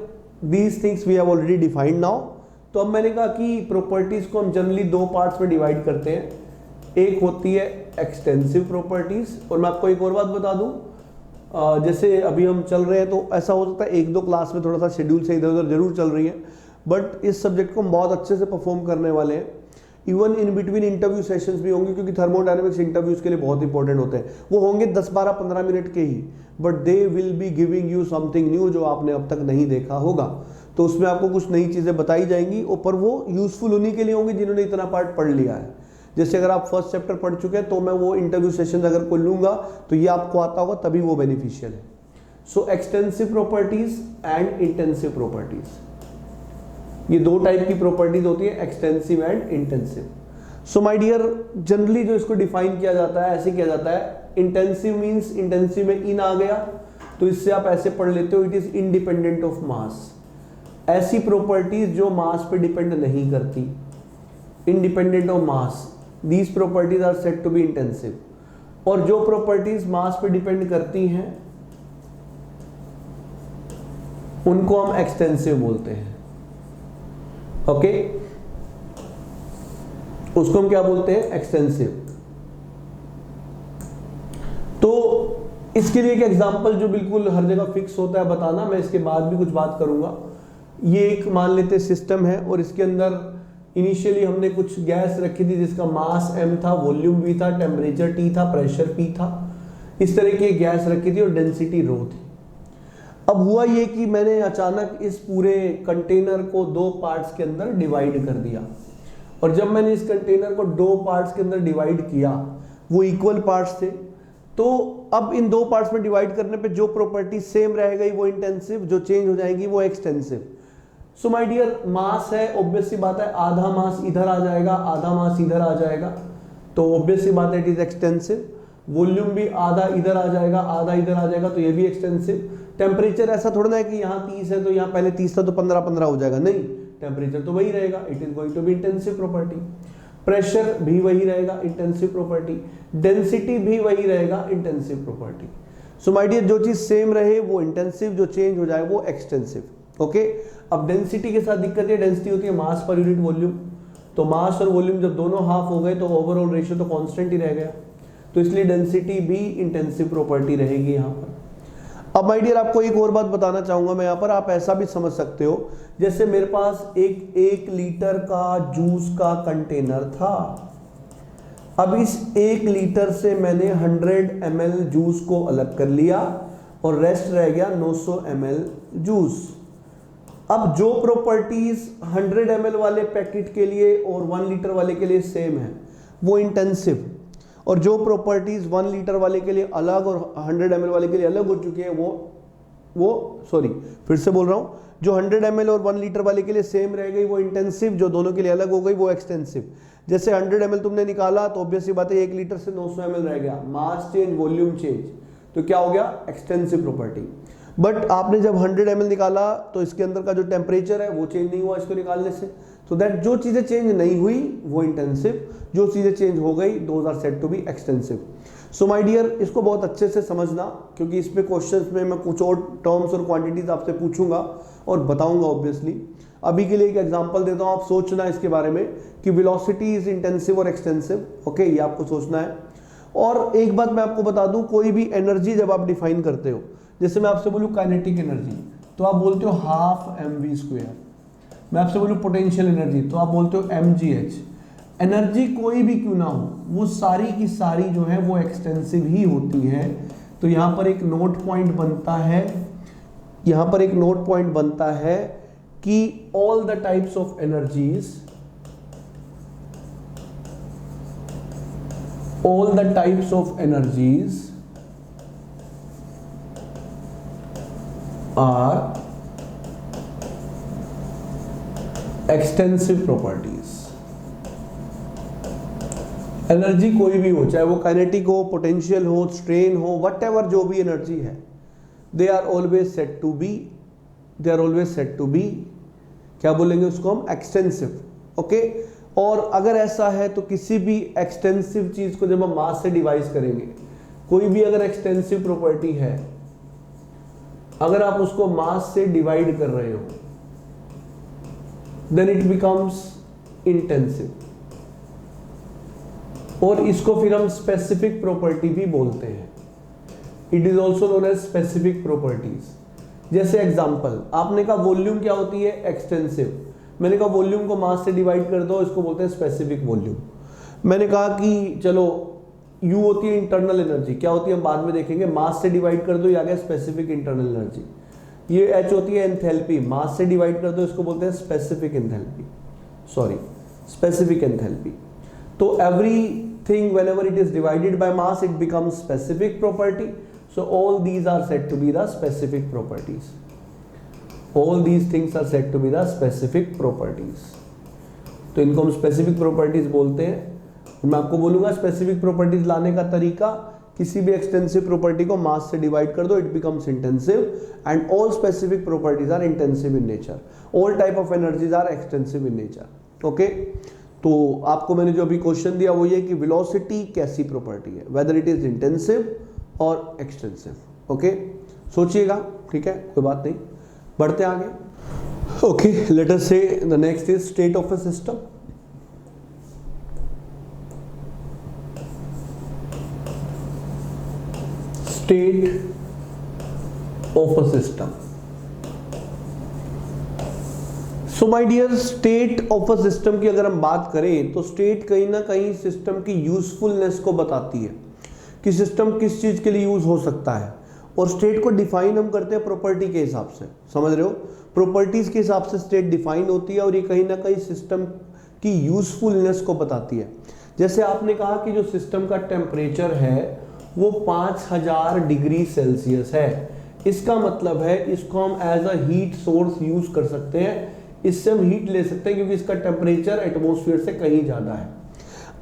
these things we have already defined now. तो अब मैंने कहा कि प्रॉपर्टीज को हम जनरली दो पार्ट्स में डिवाइड करते हैं। एक होती है एक्सटेंसिव प्रॉपर्टीज, और मैं आपको एक और बात बता दूं, जैसे अभी हम चल रहे हैं तो ऐसा हो सकता है एक दो क्लास में थोड़ा सा शेड्यूल से इधर उधर जरूर चल रही है, बट इस सब्जेक्ट को हम बहुत अच्छे से परफॉर्म करने वाले हैं। Even in between interview sessions भी होंगे, क्योंकि थर्मोडायनामिक्स इंटरव्यूज के लिए बहुत इंपॉर्टेंट होते हैं। वो होंगे 10, 12, 15 मिनट के ही, but they will be giving you something new जो आपने अब तक नहीं देखा होगा। तो उसमें आपको कुछ नई चीज़ें बताई जाएंगी, और वो यूजफुल उन्हीं के लिए होंगी जिन्होंने इतना पार्ट पढ़ लिया है। जैसे अगर आप फर्स्ट चैप्टर पढ़ चुके हैं तो मैं वो इंटरव्यू सेशन अगर कोई लूंगा तो ये आपको आता होगा, तभी वो बेनिफिशियल है। So extensive properties and intensive properties. ये दो टाइप की प्रॉपर्टीज होती है, extensive and intensive. So my dear, generally जो इसको डिफाइन किया जाता है ऐसे किया जाता है, इंटेंसिव मींस इंटेंसिव में इन आ गया तो इससे आप ऐसे पढ़ लेते हो, it is independent of mass. ऐसी प्रॉपर्टीज जो मास पे डिपेंड नहीं करती, independent of mass, these properties are said to be intensive. और जो प्रॉपर्टीज मास पे डिपेंड करती हैं उनको हम एक्सटेंसिव बोलते हैं। ओके, उसको हम क्या बोलते हैं, एक्सटेंसिव। तो इसके लिए एक एग्जांपल जो बिल्कुल हर जगह फिक्स होता है बताना, मैं इसके बाद भी कुछ बात करूंगा। ये एक मान लेते सिस्टम है और इसके अंदर इनिशियली हमने कुछ गैस रखी थी जिसका मास m था, वॉल्यूम v था, टेम्परेचर T था, प्रेशर P था। इस तरह की गैस रखी थी और डेंसिटी ρ थी। अब हुआ ये कि मैंने अचानक इस पूरे कंटेनर को दो पार्ट्स के अंदर डिवाइड कर दिया, और जब मैंने इस कंटेनर को दो पार्ट्स के अंदर डिवाइड किया, वो इक्वल पार्ट्स थे, तो अब इन दो पार्ट्स में डिवाइड करने पे जो प्रॉपर्टी सेम रह गई वो इंटेंसिव, जो चेंज हो जाएगी वो एक्सटेंसिव। सो माय डियर, मास है, ऑब्वियस सी बात है, आधा मास इधर आ जाएगा, आधा मास इधर आ जाएगा, तो ऑब्वियस सी बात है इट इज एक्सटेंसिव। वॉल्यूम भी आधा इधर आ जाएगा, आधा इधर आ जाएगा, तो ये भी एक्सटेंसिव। टेम्परेचर ऐसा थोड़ा ना है कि यहाँ 30 है तो यहाँ पहले 30 था तो 15 हो जाएगा, नहीं, टेम्परेचर तो वही रहेगा, it is going to be intensive property. Pressure भी वही रहेगा, इंटेंसिव प्रॉपर्टी। डेंसिटी भी वही रहेगा, intensive property. So my dear, जो चीज सेम रहे वो इंटेंसिव, जो चेंज हो जाए वो एक्सटेंसिव। ओके, अब डेंसिटी के साथ दिक्कत है, डेंसिटी होती है मास पर यूनिट वॉल्यूम। तो मास और वॉल्यूम जब दोनों हाफ हो गए तो ओवरऑल रेशियो तो कांस्टेंट ही रह गया, तो इसलिए डेंसिटी भी इंटेंसिव प्रॉपर्टी रहेगी यहाँ पर। अब माय डियर, आपको एक और बात बताना चाहूंगा मैं यहाँ पर, आप ऐसा भी समझ सकते हो, जैसे मेरे पास एक लीटर का जूस का कंटेनर था। अब इस 1 लीटर से मैंने 100 ml जूस को अलग कर लिया और रेस्ट रह गया 900 ml जूस। अब जो प्रॉपर्टीज 100 ml वाले पैकेट के लिए और 1 लीटर वाले के लिए सेम है वो इंटेंसिव, और जो प्रॉपर्टीज 1 लीटर वाले के लिए अलग और 100 ml वाले के लिए अलग हो चुकी है वो सॉरी फिर से बोल रहा हूं, जो 100 ml और 1 लीटर वाले के लिए सेम रह गई वो इंटेंसिव, जो दोनों के लिए अलग हो गई वो एक्सटेंसिव। जैसे 100 ml तुमने निकाला तो ऑब्वियस सी बात है 1 लीटर से 900 ml रह गया, मास चेंज, वॉल्यूम चेंज, तो क्या हो गया, एक्सटेंसिव प्रॉपर्टी। बट आपने जब 100 ml निकाला तो इसके अंदर का जो टेम्परेचर है वो चेंज नहीं हुआ इसको निकालने से, तो दैट जो चीजें चेंज नहीं हुई वो इंटेंसिव, जो चीजें चेंज हो गई those are said to be extensive. So my dear, इसको बहुत अच्छे से समझना, क्योंकि इस पे क्वेश्चंस में मैं कुछ और टर्म्स और क्वांटिटीज आपसे पूछूंगा और बताऊंगा ऑब्वियसली। अभी के लिए एक एग्जांपल देता हूं, आप सोचना इसके बारे में कि वेलोसिटी इज इंटेंसिव और एक्सटेंसिव। ओके, ये आपको सोचना है। और एक बात मैं आपको बता दूं, कोई भी एनर्जी जब आप डिफाइन करते हो, जैसे मैं आपसे बोलूं काइनेटिक एनर्जी तो आप बोलते हो 12 mv²। मैं आपसे बोलूं पोटेंशियल एनर्जी तो आप बोलते हो mgh। एनर्जी कोई भी क्यों ना हो, वो सारी की सारी जो है वो एक्सटेंसिव ही होती है। तो यहां पर एक नोट पॉइंट बनता है, यहां पर एक नोट पॉइंट बनता है कि all the types of energies, all the types of energies are extensive properties। Energy कोई भी हो, चाहे वो काइनेटिक हो, पोटेंशियल हो, स्ट्रेन हो, व्हाटएवर जो भी एनर्जी है, they are always said to be, they are always said to be, क्या बोलेंगे उसको हम, एक्सटेंसिव। ओके, और अगर ऐसा है तो किसी भी एक्सटेंसिव चीज को जब हम मास से डिवाइड करेंगे, कोई भी अगर एक्सटेंसिव प्रॉपर्टी है, अगर आप उसको मास से डिवाइड कर रहे हो देन इट बिकम्स इंटेंसिव, और इसको फिर हम स्पेसिफिक प्रॉपर्टी भी बोलते हैं। It is also known as specific properties. जैसे एग्जांपल, आपने कहा वॉल्यूम क्या होती है, एक्सटेंसिव। मैंने कहा वॉल्यूम को मास से डिवाइड कर दो, इसको बोलते हैं स्पेसिफिक वॉल्यूम। मैंने कहा कि चलो U होती है इंटरनल एनर्जी, क्या होती है हम बाद में देखेंगे, मास से डिवाइड कर दो, या गया स्पेसिफिक इंटरनल एनर्जी। ये H होती है एंथैल्पी, मास से डिवाइड कर दो, इसको बोलते हैं specific enthalpy, sorry specific enthalpy. तो everything whenever it is divided by mass it becomes specific property, so all these are said to be the specific properties. All these things are said to be the specific properties. तो इनको हम स्पेसिफिक प्रॉपर्टीज बोलते हैं। मैं आपको बोलूंगा स्पेसिफिक प्रॉपर्टीज लाने का तरीका, किसी भी एक्सटेंसिव प्रॉपर्टी को मास से डिवाइड कर दो, it becomes intensive, and all specific properties are intensive in nature, all type of energies are extensive in nature. Okay, तो आपको मैंने जो अभी क्वेश्चन दिया वो ये कि वेलोसिटी कैसी प्रॉपर्टी है, वेदर इट इज इंटेंसिव और एक्सटेंसिव। ओके, सोचिएगा, ठीक है, कोई बात नहीं, बढ़ते आगे। Okay, let us see the next is state of a system. State of a system. So my dear, state of a system की अगर हम बात करें तो स्टेट कहीं ना कहीं सिस्टम की यूजफुलनेस को बताती है कि सिस्टम किस चीज के लिए यूज हो सकता है, और स्टेट को डिफाइन हम करते हैं प्रॉपर्टी के हिसाब से, समझ रहे हो, प्रॉपर्टीज के हिसाब से स्टेट डिफाइन होती है और ये कहीं ना कहीं सिस्टम की यूजफुलनेस को बताती है। जैसे आपने कहा कि जो सिस्टम का टेम्परेचर है वो 5000 डिग्री सेल्सियस है, इसका मतलब है इसको हम as a heat source use कर सकते हैं, इससे हम हीट ले सकते हैं क्योंकि इसका टेम्परेचर एटमॉस्फेयर से कहीं ज्यादा है।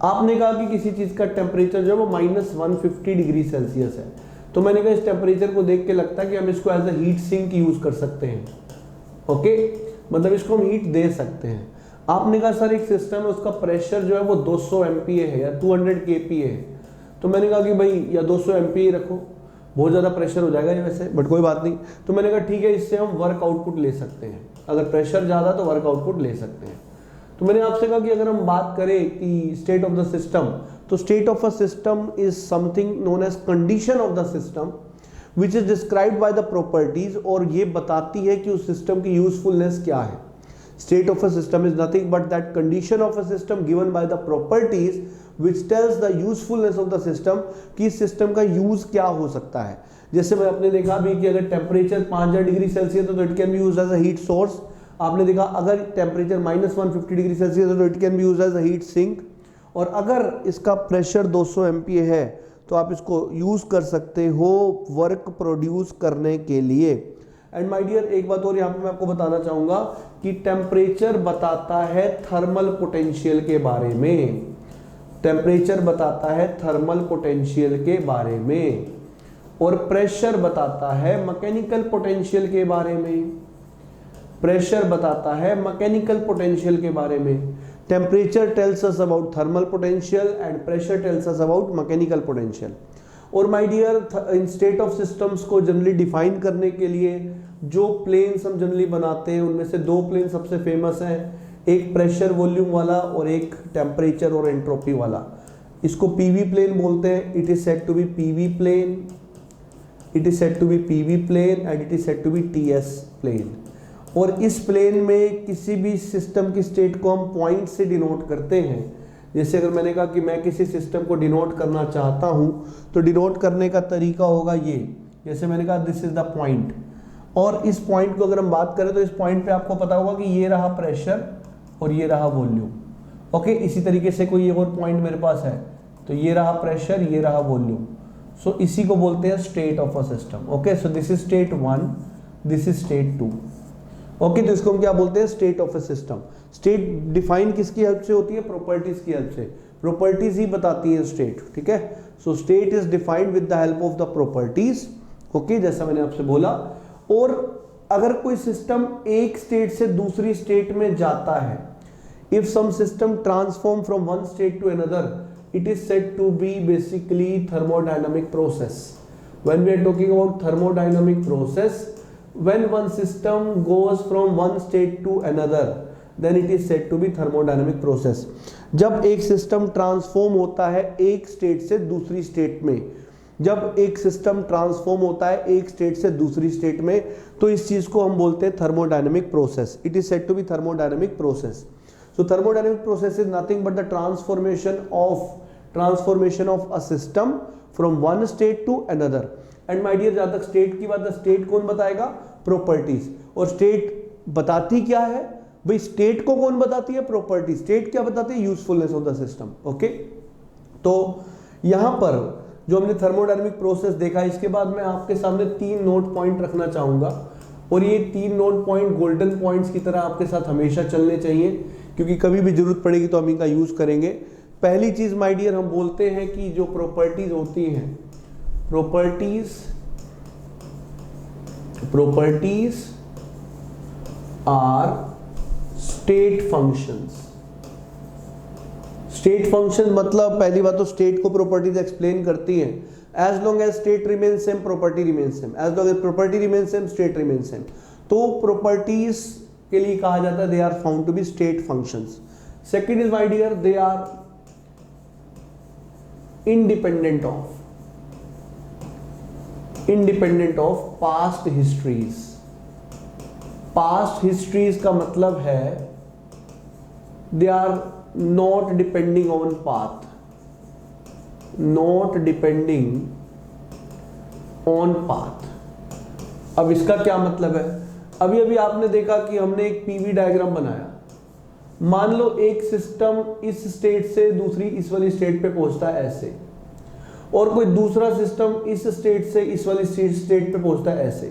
आपने कहा कि किसी चीज का टेम्परेचर जो है वो -150 डिग्री सेल्सियस है, तो मैंने कहा इस टेम्परेचर को देख के लगता है कि हम इसको as a heat sink use कर सकते हैं। ओके, मतलब इसको हम हीट दे सकते हैं। आपने कहा सर एक सिस्टम है उसका प्रेशर जो है वो 200 MPa है या 200 kPa है, तो मैंने कहा कि भाई या 200 MPa रखो, बहुत ज़्यादा प्रेशर हो जाएगा ये वैसे, बट कोई बात नहीं। तो मैंने कहा ठीक है, इससे हम वर्क आउटपुट ले सकते हैं, अगर प्रेशर ज़्यादा तो वर्क आउटपुट ले सकते हैं। तो मैंने आपसे कहा कि अगर हम बात करें कि स्टेट ऑफ द सिस्टम, तो state of a system is something known as condition of the system which is described by the properties, और ये बताती है कि उस सिस्टम की यूजफुलनेस क्या है। State of a system is nothing but that condition of a system given by the properties which tells the usefulness of the system, कि इस सिस्टम का यूज क्या हो सकता है। जैसे मैं आपने देखा भी कि अगर टेम्परेचर 5000 डिग्री सेल्सियस है तो it can be used as a heat source. आपने देखा अगर टेम्परेचर -150 डिग्री सेल्सियस है तो it can be used as a heat sink, और अगर इसका प्रेशर 200 MPa है तो आप इसको यूज कर सकते हो वर्क प्रोड्यूस करने के लिए। एंड माय डियर, एक बात और यहाँ पे मैं आपको बताना चाहूंगा कि टेम्परेचर बताता है थर्मल पोटेंशियल के बारे में, टेम्परेचर बताता है थर्मल पोटेंशियल के बारे में, और प्रेशर बताता है मैकेनिकल पोटेंशियल के बारे में, प्रेशर बताता है मैकेनिकल पोटेंशियल के बारे में। Temperature tells us about thermal potential and pressure tells us about mechanical potential. और माय डियर, इन स्टेट ऑफ सिस्टम्स को जनरली डिफाइन करने के लिए जो प्लेन्स हम जनरली बनाते हैं उनमें से दो प्लेन सबसे फेमस हैं, एक प्रेशर वॉल्यूम वाला और एक टेम्परेचर और एंट्रोपी वाला। इसको पीवी प्लेन बोलते हैं। It is said to be PV plane, it is said to be PV plane and it is said to be TS plane. और इस प्लेन में किसी भी सिस्टम की स्टेट को हम पॉइंट से डिनोट करते हैं। जैसे अगर मैंने कहा कि मैं किसी सिस्टम को डिनोट करना चाहता हूं तो डिनोट करने का तरीका होगा ये, जैसे मैंने कहा दिस इज द पॉइंट, और इस पॉइंट को अगर हम बात करें तो इस पॉइंट पे आपको पता होगा कि ये रहा प्रेशर और ये रहा वॉल्यूम। ओके, इसी तरीके से कोई और पॉइंट मेरे पास है तो ये रहा प्रेशर, ये रहा वॉल्यूम। सो इसी को बोलते हैं state of a system. Okay, so this is state 1, this is state 2। Okay, तो इसको हम क्या बोलते हैं, state of a system. State define किसकी हेल्प से होती है, प्रॉपर्टीज की हेल्प से। प्रॉपर्टीज ही बताती है स्टेट, ठीक है। So state is defined with the help of the properties. Okay, जैसा मैंने आपसे बोला। और अगर कोई सिस्टम एक स्टेट से दूसरी स्टेट में जाता है, if some system transform from one state to another, it is said to be basically thermodynamic process. When we are talking about thermodynamic process, when one system goes from one state to another, then it is said to be thermodynamic process. जब एक सिस्टम ट्रांसफॉर्म होता है एक स्टेट से दूसरी स्टेट में, जब एक सिस्टम ट्रांसफॉर्म होता है एक स्टेट से दूसरी स्टेट में, तो इस चीज को हम बोलते हैं thermodynamic process. It is said to be thermodynamic process. So thermodynamic process is nothing but the transformation of a system from one state to another. And my dear, जहां तक स्टेट की बात है, स्टेट कौन बताएगा, प्रॉपर्टीज। और स्टेट बताती क्या है भाई, स्टेट को कौन बताती है, प्रॉपर्टी। स्टेट क्या बताती है, usefulness of the system. Okay, तो यहां पर जो हमने थर्मोडायनेमिक प्रोसेस देखा, इसके बाद मैं आपके सामने 3 नोट पॉइंट रखना चाहूंगा। और ये 3 नोट पॉइंट गोल्डन पॉइंट्स की तरह आपके साथ हमेशा चलने चाहिए, क्योंकि कभी भी जरूरत पड़ेगी तो हम इनका यूज करेंगे। पहली चीज माय डियर, हम बोलते हैं कि जो प्रॉपर्टीज होती हैं, properties are state functions. State function मतलब पहली बात तो स्टेट को प्रॉपर्टीज एक्सप्लेन करती हैं। As long as state remain same, property remain same. As long as property remain same, state remain same. तो प्रॉपर्टीज के लिए कहा जाता है they are found to be state functions. Second is my dear, they are independent of past histories। past histories का मतलब है they are not depending on path, not depending on path। अब इसका क्या मतलब है? अभी अभी आपने देखा कि हमने एक पीवी डायग्राम बनाया। मान लो एक सिस्टम इस स्टेट से दूसरी इस वाली स्टेट पे पहुंचता है ऐसे, और कोई दूसरा सिस्टम इस स्टेट से इस वाली स्टेट पे पहुंचता है ऐसे।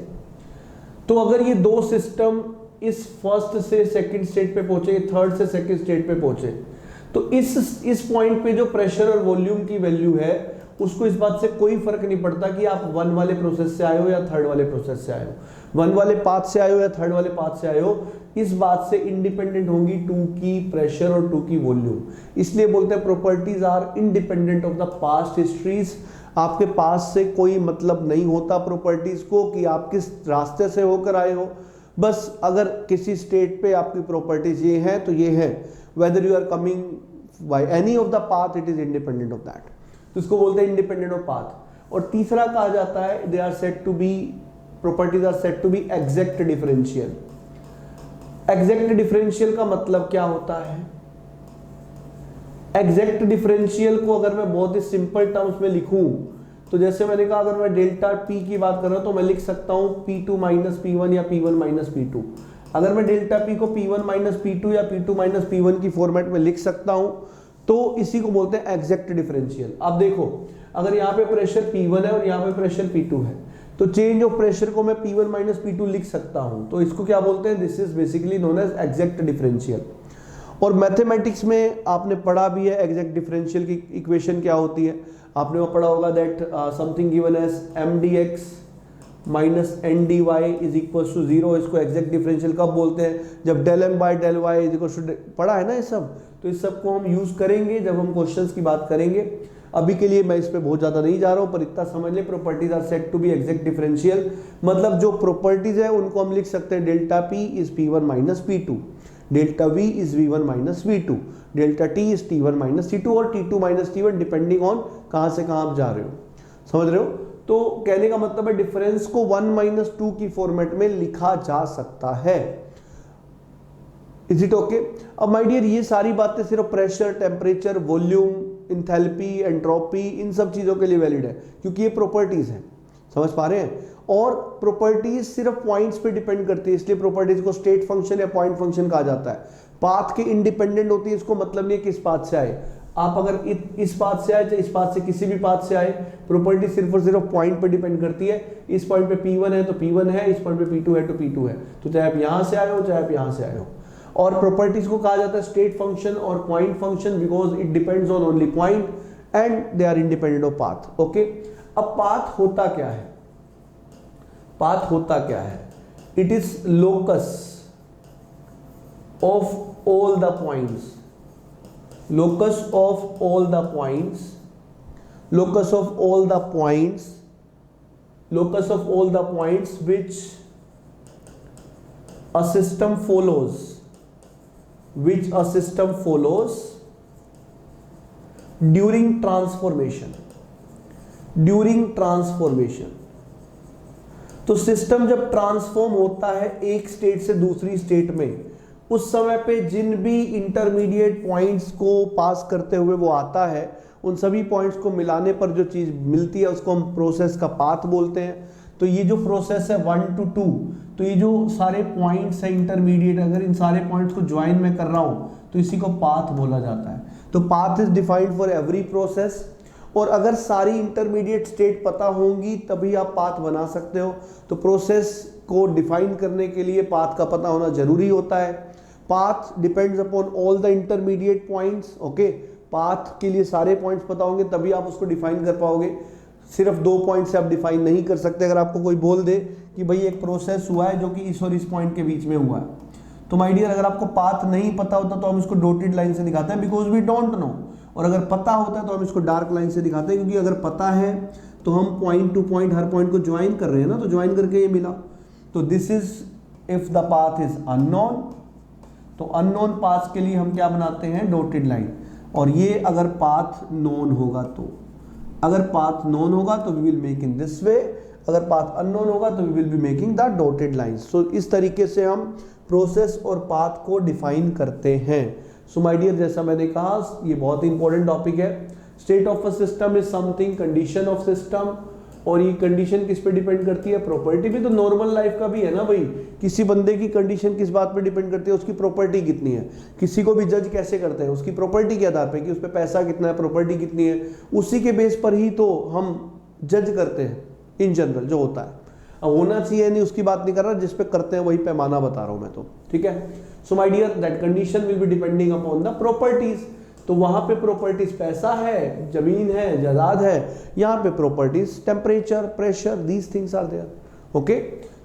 तो अगर ये दो सिस्टम इस फर्स्ट से सेकंड स्टेट पे पहुंचे, थर्ड से सेकंड स्टेट पे पहुंचे, तो इस पॉइंट पे जो प्रेशर और वॉल्यूम की वैल्यू है उसको इस बात से कोई फर्क नहीं पड़ता कि आप 1 वाले प्रोसेस से आए हो या थर्ड वाले प्रोसेस से आए हो, 1 वाले पाथ से आए हो या थर्ड वाले पाथ से आए हो, इस बात से इंडिपेंडेंट होंगी 2 की प्रेशर और 2 की वॉल्यूम। इसलिए बोलते हैं properties are independent of the past histories. आपके पास से कोई मतलब नहीं होता प्रॉपर्टीज को कि आप किस रास्ते से होकर आए हो, बस अगर किसी स्टेट पे आपकी प्रॉपर्टीज ये है तो ये है, whether you are coming by any of the path, it is independent of that. तो इसको बोलते हैं इंडिपेंडेंट ऑफ पाथ। और तीसरा कहा जाता है they are said to be, properties are said to be exact differential. Exact differential का मतलब क्या होता है? एग्जैक्ट डिफरेंशियल को अगर मैं बहुत ही सिंपल टर्म्स में लिखूं तो जैसे मैंने कहा, अगर मैं डेल्टा पी की बात कर रहा हूं तो मैं लिख सकता हूं P2 माइनस P1 या P1 माइनस P2। अगर मैं डेल्टा पी को P1 माइनस P2 या P2 माइनस P1 की फॉर्मेट में लिख सकता हूं तो इसी को बोलते हैं एग्जैक्ट डिफरेंशियल। अब देखो, अगर यहाँ पे प्रेशर P1 है और यहाँ पे प्रेशर P2 है, तो चेंज ऑफ प्रेशर को मैं P1 माइनस P2 लिख सकता हूं, तो इसको क्या बोलते हैं? This is basically known as exact differential. और मैथमेटिक्स में आपने पढ़ा भी है एग्जैक्ट डिफरेंशियल की इक्वेशन क्या होती है। आपने वो पढ़ा होगा that something given as mdx minus dy is equal to 0। इसको एग्जैक्ट डिफरेंशियल कब बोलते हैं? जब del m by del y is equal to, पढ़ा है ना ये सब। तो इस सब को हम यूज करेंगे जब हम क्वेश्चंस की बात करेंगे। अभी के लिए मैं इस पे बहुत ज्यादा नहीं जा रहा हूं, पर इतना समझ ले properties are said to be exact differential. मतलब जो प्रॉपर्टीज है उनको हम लिख सकते हैं delta p is P1 minus P2, delta v is V1 minus V2, delta t is T1 minus T2 और T2 minus T1 depending on कहां से कहां आप जा रहे हो। समझ रहे हो? तो कहने का मतलब है डिफरेंस को 1 माइनस 2 की फॉर्मेट में लिखा जा सकता है। Is it okay? अब माय डियर, ये सारी बातें सिर्फ pressure, temperature, volume, enthalpy, entropy, इन सब चीजों के लिए वैलिड है क्योंकि ये प्रॉपर्टीज हैं। समझ पा रहे हैं? और प्रॉपर्टीज सिर्फ पॉइंट्स पे डिपेंड करती है, इसलिए प्रॉपर्टीज को स्टेट फंक्शन या पॉइंट फंक्शन कहा जाता है। पाथ के इंडिपेंडेंट होती है, इसको मतलब नहीं है किस पाथ से आए। आप अगर इस पाथ से आए चाहे इस पाथ से, किसी भी पाथ से आए, प्रॉपर्टी सिर्फ और सिर्फ पॉइंट पे डिपेंड करती है। इस पॉइंट पे P1 है तो P1 है, इस पॉइंट पे P2 है तो P2 है। तो चाहे आप यहां से आए हो चाहे आप यहां से आए हो। और प्रॉपर्टीज को कहा जाता है स्टेट फंक्शन और point function because it depends on only point and they are independent of path. Okay, अब पाथ होता क्या है? पाथ होता क्या है? It is locus of all the points, locus of all the points, locus of all the points, locus of all the points which a system follows, which a system follows during transformation, during transformation। तो सिस्टम जब ट्रांसफॉर्म होता है एक स्टेट से दूसरी स्टेट में, उस समय पे जिन भी इंटरमीडिएट पॉइंट्स को पास करते हुए वो आता है, उन सभी पॉइंट्स को मिलाने पर जो चीज मिलती है उसको हम प्रोसेस का पाथ बोलते हैं। तो ये जो प्रोसेस है 1 to 2, तो ये जो सारे पॉइंट्स है इंटरमीडिएट, अगर इन सारे पॉइंट्स को ज्वाइन में कर रहा हूं तो इसी को पाथ बोला जाता है। तो path is defined for every process, और अगर सारी इंटरमीडिएट स्टेट पता होंगी तभी आप पाथ बना सकते हो। तो प्रोसेस को डिफाइन करने के लिए पाथ का पता होना जरूरी होता है। Path depends upon all the intermediate points. Okay, path के लिए सारे पॉइंट्स पता होंगे तभी आप उसको डिफाइन कर पाओगे। सिर्फ 2 पॉइंट से आप डिफाइन नहीं कर सकते। अगर आपको कोई बोल दे कि भाई एक प्रोसेस हुआ है जो कि इस और इस पॉइंट के बीच में हुआ है, तो माय डियर अगर आपको पाथ नहीं पता होता तो हम इसको डॉटेड लाइन से दिखाते हैं, बिकॉज वी डोंट नो। और अगर पता होता है तो हम इसको डार्क लाइन से दिखाते हैं, क्योंकि अगर पता है तो हम पॉइंट टू पॉइंट हर पॉइंट को ज्वाइन कर रहे हैं ना, तो ज्वाइन करके ये मिला। तो this is if the path is unknown, तो अननोन पाथ के लिए हम क्या बनाते हैं, डॉटेड लाइन। और ये अगर पाथ नोन होगा तो, अगर पाथ नोन होगा तो we will make in this way, अगर पाथ अननोन होगा तो we will be making the dotted lines. So इस तरीके से हम प्रोसेस और पाथ को डिफाइन करते हैं। सो माय डियर, जैसा मैंने कहा ये बहुत ही इंपॉर्टेंट टॉपिक है। State of a system is something, condition of system, और ये कंडीशन किस पे डिपेंड करती है, प्रॉपर्टी भी। तो नॉर्मल लाइफ का भी है ना भाई, किसी बंदे की कंडीशन किस बात पे डिपेंड करती है, उसकी प्रॉपर्टी कितनी है। किसी को भी जज कैसे करते हैं, उसकी प्रॉपर्टी के आधार पे कि उस पे पैसा कितना है, प्रॉपर्टी कितनी है, उसी के बेस पर ही तो हम जज करते हैं इन जनरल जो होता है। अब होना चाहिए नहीं उसकी बात नहीं कर रहा, जिस पे करते हैं वही पैमाना बता रहा हूं मैं तो, ठीक है। So my dear, that condition will be depending upon the properties. तो वहां पे प्रॉपर्टीज पैसा है, जमीन है, जायदाद है, यहाँ पे properties temperature, pressure, these things are there. Okay,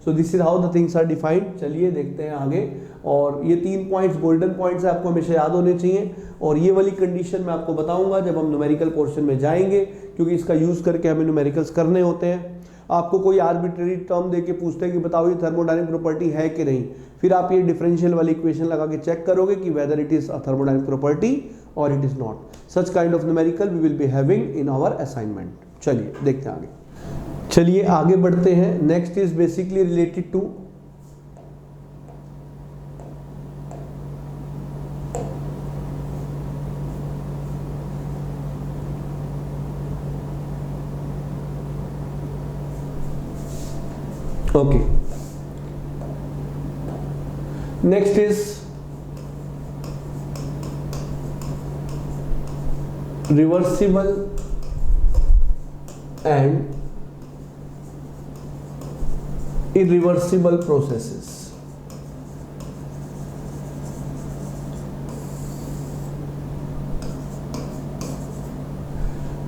so this is how the things are defined. चलिए देखते हैं आगे। और ये 3 पॉइंट्स गोल्डन पॉइंट्स है, आपको हमेशा याद होने चाहिए। और ये वाली कंडीशन मैं आपको बताऊंगा जब हम न्यूमेरिकल पोर्शन में जाएंगे, क्योंकि इसका यूज करके हमें न्यूमेरिकल्स करने होते हैं। आपको कोई आर्बिट्रेरी टर्म देके पूछते हैं कि बताओ ये थर्मोडायनेमिक प्रॉपर्टी है कि नहीं, फिर आप ये डिफरेंशियल वाली इक्वेशन लगा के चेक करोगे कि whether it is a thermodynamic property और it is not. Such kind of numerical we will be having in our assignment. चलिए देखते हैं आगे। चलिए आगे बढ़ते हैं। Next is basically related to okay, next is reversible and irreversible processes।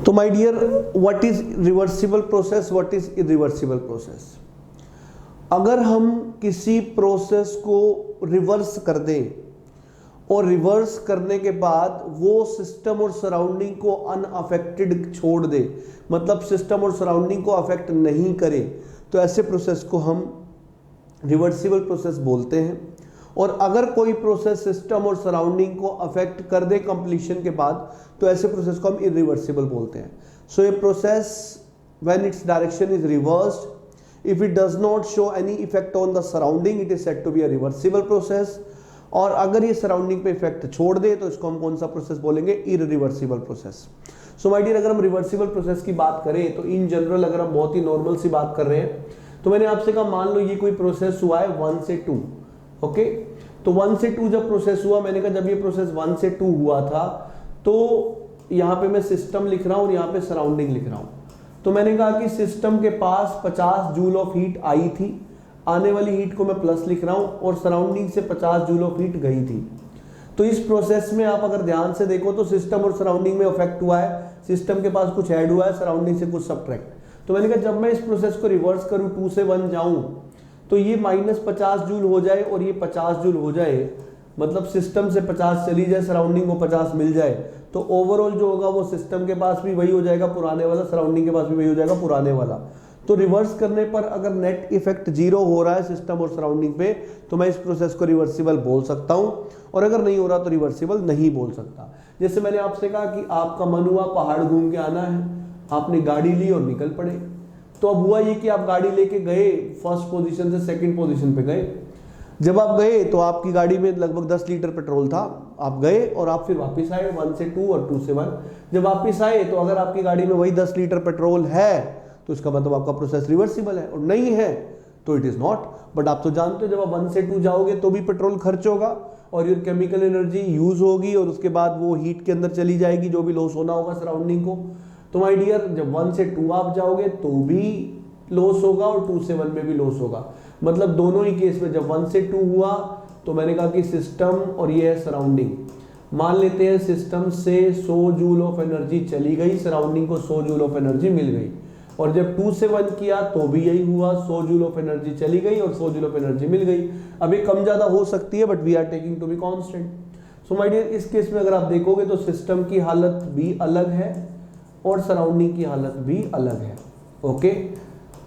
तो my dear, what is reversible process, what is irreversible process? अगर हम किसी प्रोसेस को रिवर्स कर दें और रिवर्स करने के बाद वो सिस्टम और सराउंडिंग को अनअफेक्टेड छोड़ दे, मतलब सिस्टम और सराउंडिंग को अफेक्ट नहीं करे, तो ऐसे प्रोसेस को हम रिवर्सिबल प्रोसेस बोलते हैं। और अगर कोई प्रोसेस सिस्टम और सराउंडिंग को अफेक्ट कर दे कंप्लीशन के बाद, तो ऐसे प्रोसेस को हम इरिवर्सिबल बोलते हैं। So a process when its direction is reversed, if it does not show any effect on the surrounding, it is said to be a reversible process। और अगर ये सराउंडिंग पे इफेक्ट छोड़ दे तो इसको हम कौन सा प्रोसेस बोलेंगे, irreversible process. So my dear, अगर हम रिवर्सिबल प्रोसेस की बात करें तो इन जनरल अगर हम बहुत ही नॉर्मल सी बात कर रहे हैं, तो मैंने आपसे कहा मान लो ये कोई प्रोसेस हुआ है 1 से 2। ओके, तो 1 से 2 जब प्रोसेस हुआ, मैंने कहा जब ये प्रोसेस 1 से 2 हुआ था तो यहाँ पे मैं सिस्टम लिख रहा हूँ और यहाँ पे सराउंडिंग लिख रहा हूँ। तो मैंने कहा कि सिस्टम के पास 50 जूल ऑफ हीट आई थी, आने वाली हीट को मैं प्लस लिख रहा हूं, और सराउंडिंग से 50 जूल ऑफ हीट गई थी। तो इस प्रोसेस में आप अगर ध्यान से देखो तो सिस्टम और सराउंडिंग में इफेक्ट हुआ है, सिस्टम के पास कुछ ऐड हुआ है, सराउंडिंग से कुछ सब्ट्रैक्ट। तो मैंने कहा जब मैं इस प्रोसेस को रिवर्स करूं, 2 से 1 जाऊं, तो ये -50 जूल हो जाए और ये 50 जूल हो जाए, मतलब सिस्टम से 50 चली जाए, सराउंडिंग को 50 मिल जाए, तो ओवरऑल जो होगा वो सिस्टम के पास भी वही हो जाएगा पुराने वाला, सराउंडिंग के पास भी वही हो जाएगा पुराने वाला। तो रिवर्स करने पर अगर नेट इफेक्ट 0 हो रहा है सिस्टम और सराउंडिंग पे, तो मैं इस प्रोसेस को रिवर्सिबल बोल सकता हूं, और अगर नहीं हो रहा तो रिवर्सिबल नहीं बोल सकता। जैसे मैंने आपसे कहा कि आपका मन हुआ पहाड़ घूम के आना है, आपने गाड़ी ली और निकल पड़े। तो अब हुआ ये कि आप गाड़ी लेके गए, फर्स्ट पोजीशन से सेकंड पोजीशन पे गए। जब आप गए तो आपकी गाड़ी में लगभग 10 लीटर पेट्रोल था, आप गए और आप फिर वापस आए 1 से 2 और 2 से 1। जब वापस आए तो अगर आपकी गाड़ी में वही 10 लीटर पेट्रोल है तो इसका मतलब आपका प्रोसेस रिवर्सिबल है, और नहीं है तो इट इज नॉट। बट आप तो जानते हो जब आप 1 से 2 जाओगे तो भी पेट्रोल खर्च होगा और ये केमिकल एनर्जी यूज होगी, और उसके बाद वो हीट के अंदर चली जाएगी, जो भी लॉस होना होगा सराउंडिंग को। तो माय डियर, जब 1 से 2 आप जाओगे तो भी लॉस होगा और 2 से 1 में भी लॉस होगा। मतलब दोनों ही केस में जब 1 से 2 हुआ तो मैंने कहा कि सिस्टम और ये है सराउंडिंग, मान लेते हैं सिस्टम से 100 जूल ऑफ एनर्जी चली गई, सराउंडिंग को 100 जूल ऑफ एनर्जी मिल गई। और जब 2 से 1 किया तो भी यही हुआ, 100 जूल ऑफ एनर्जी चली गई और 100 जूल ऑफ एनर्जी मिल गई। अब ये कम ज्यादा हो सकती है but we are taking to be constant. So my dear, इस केस में अगर आप देखोगे तो सिस्टम की हालत भी अलग है और सराउंडिंग की हालत भी अलग है। ओके,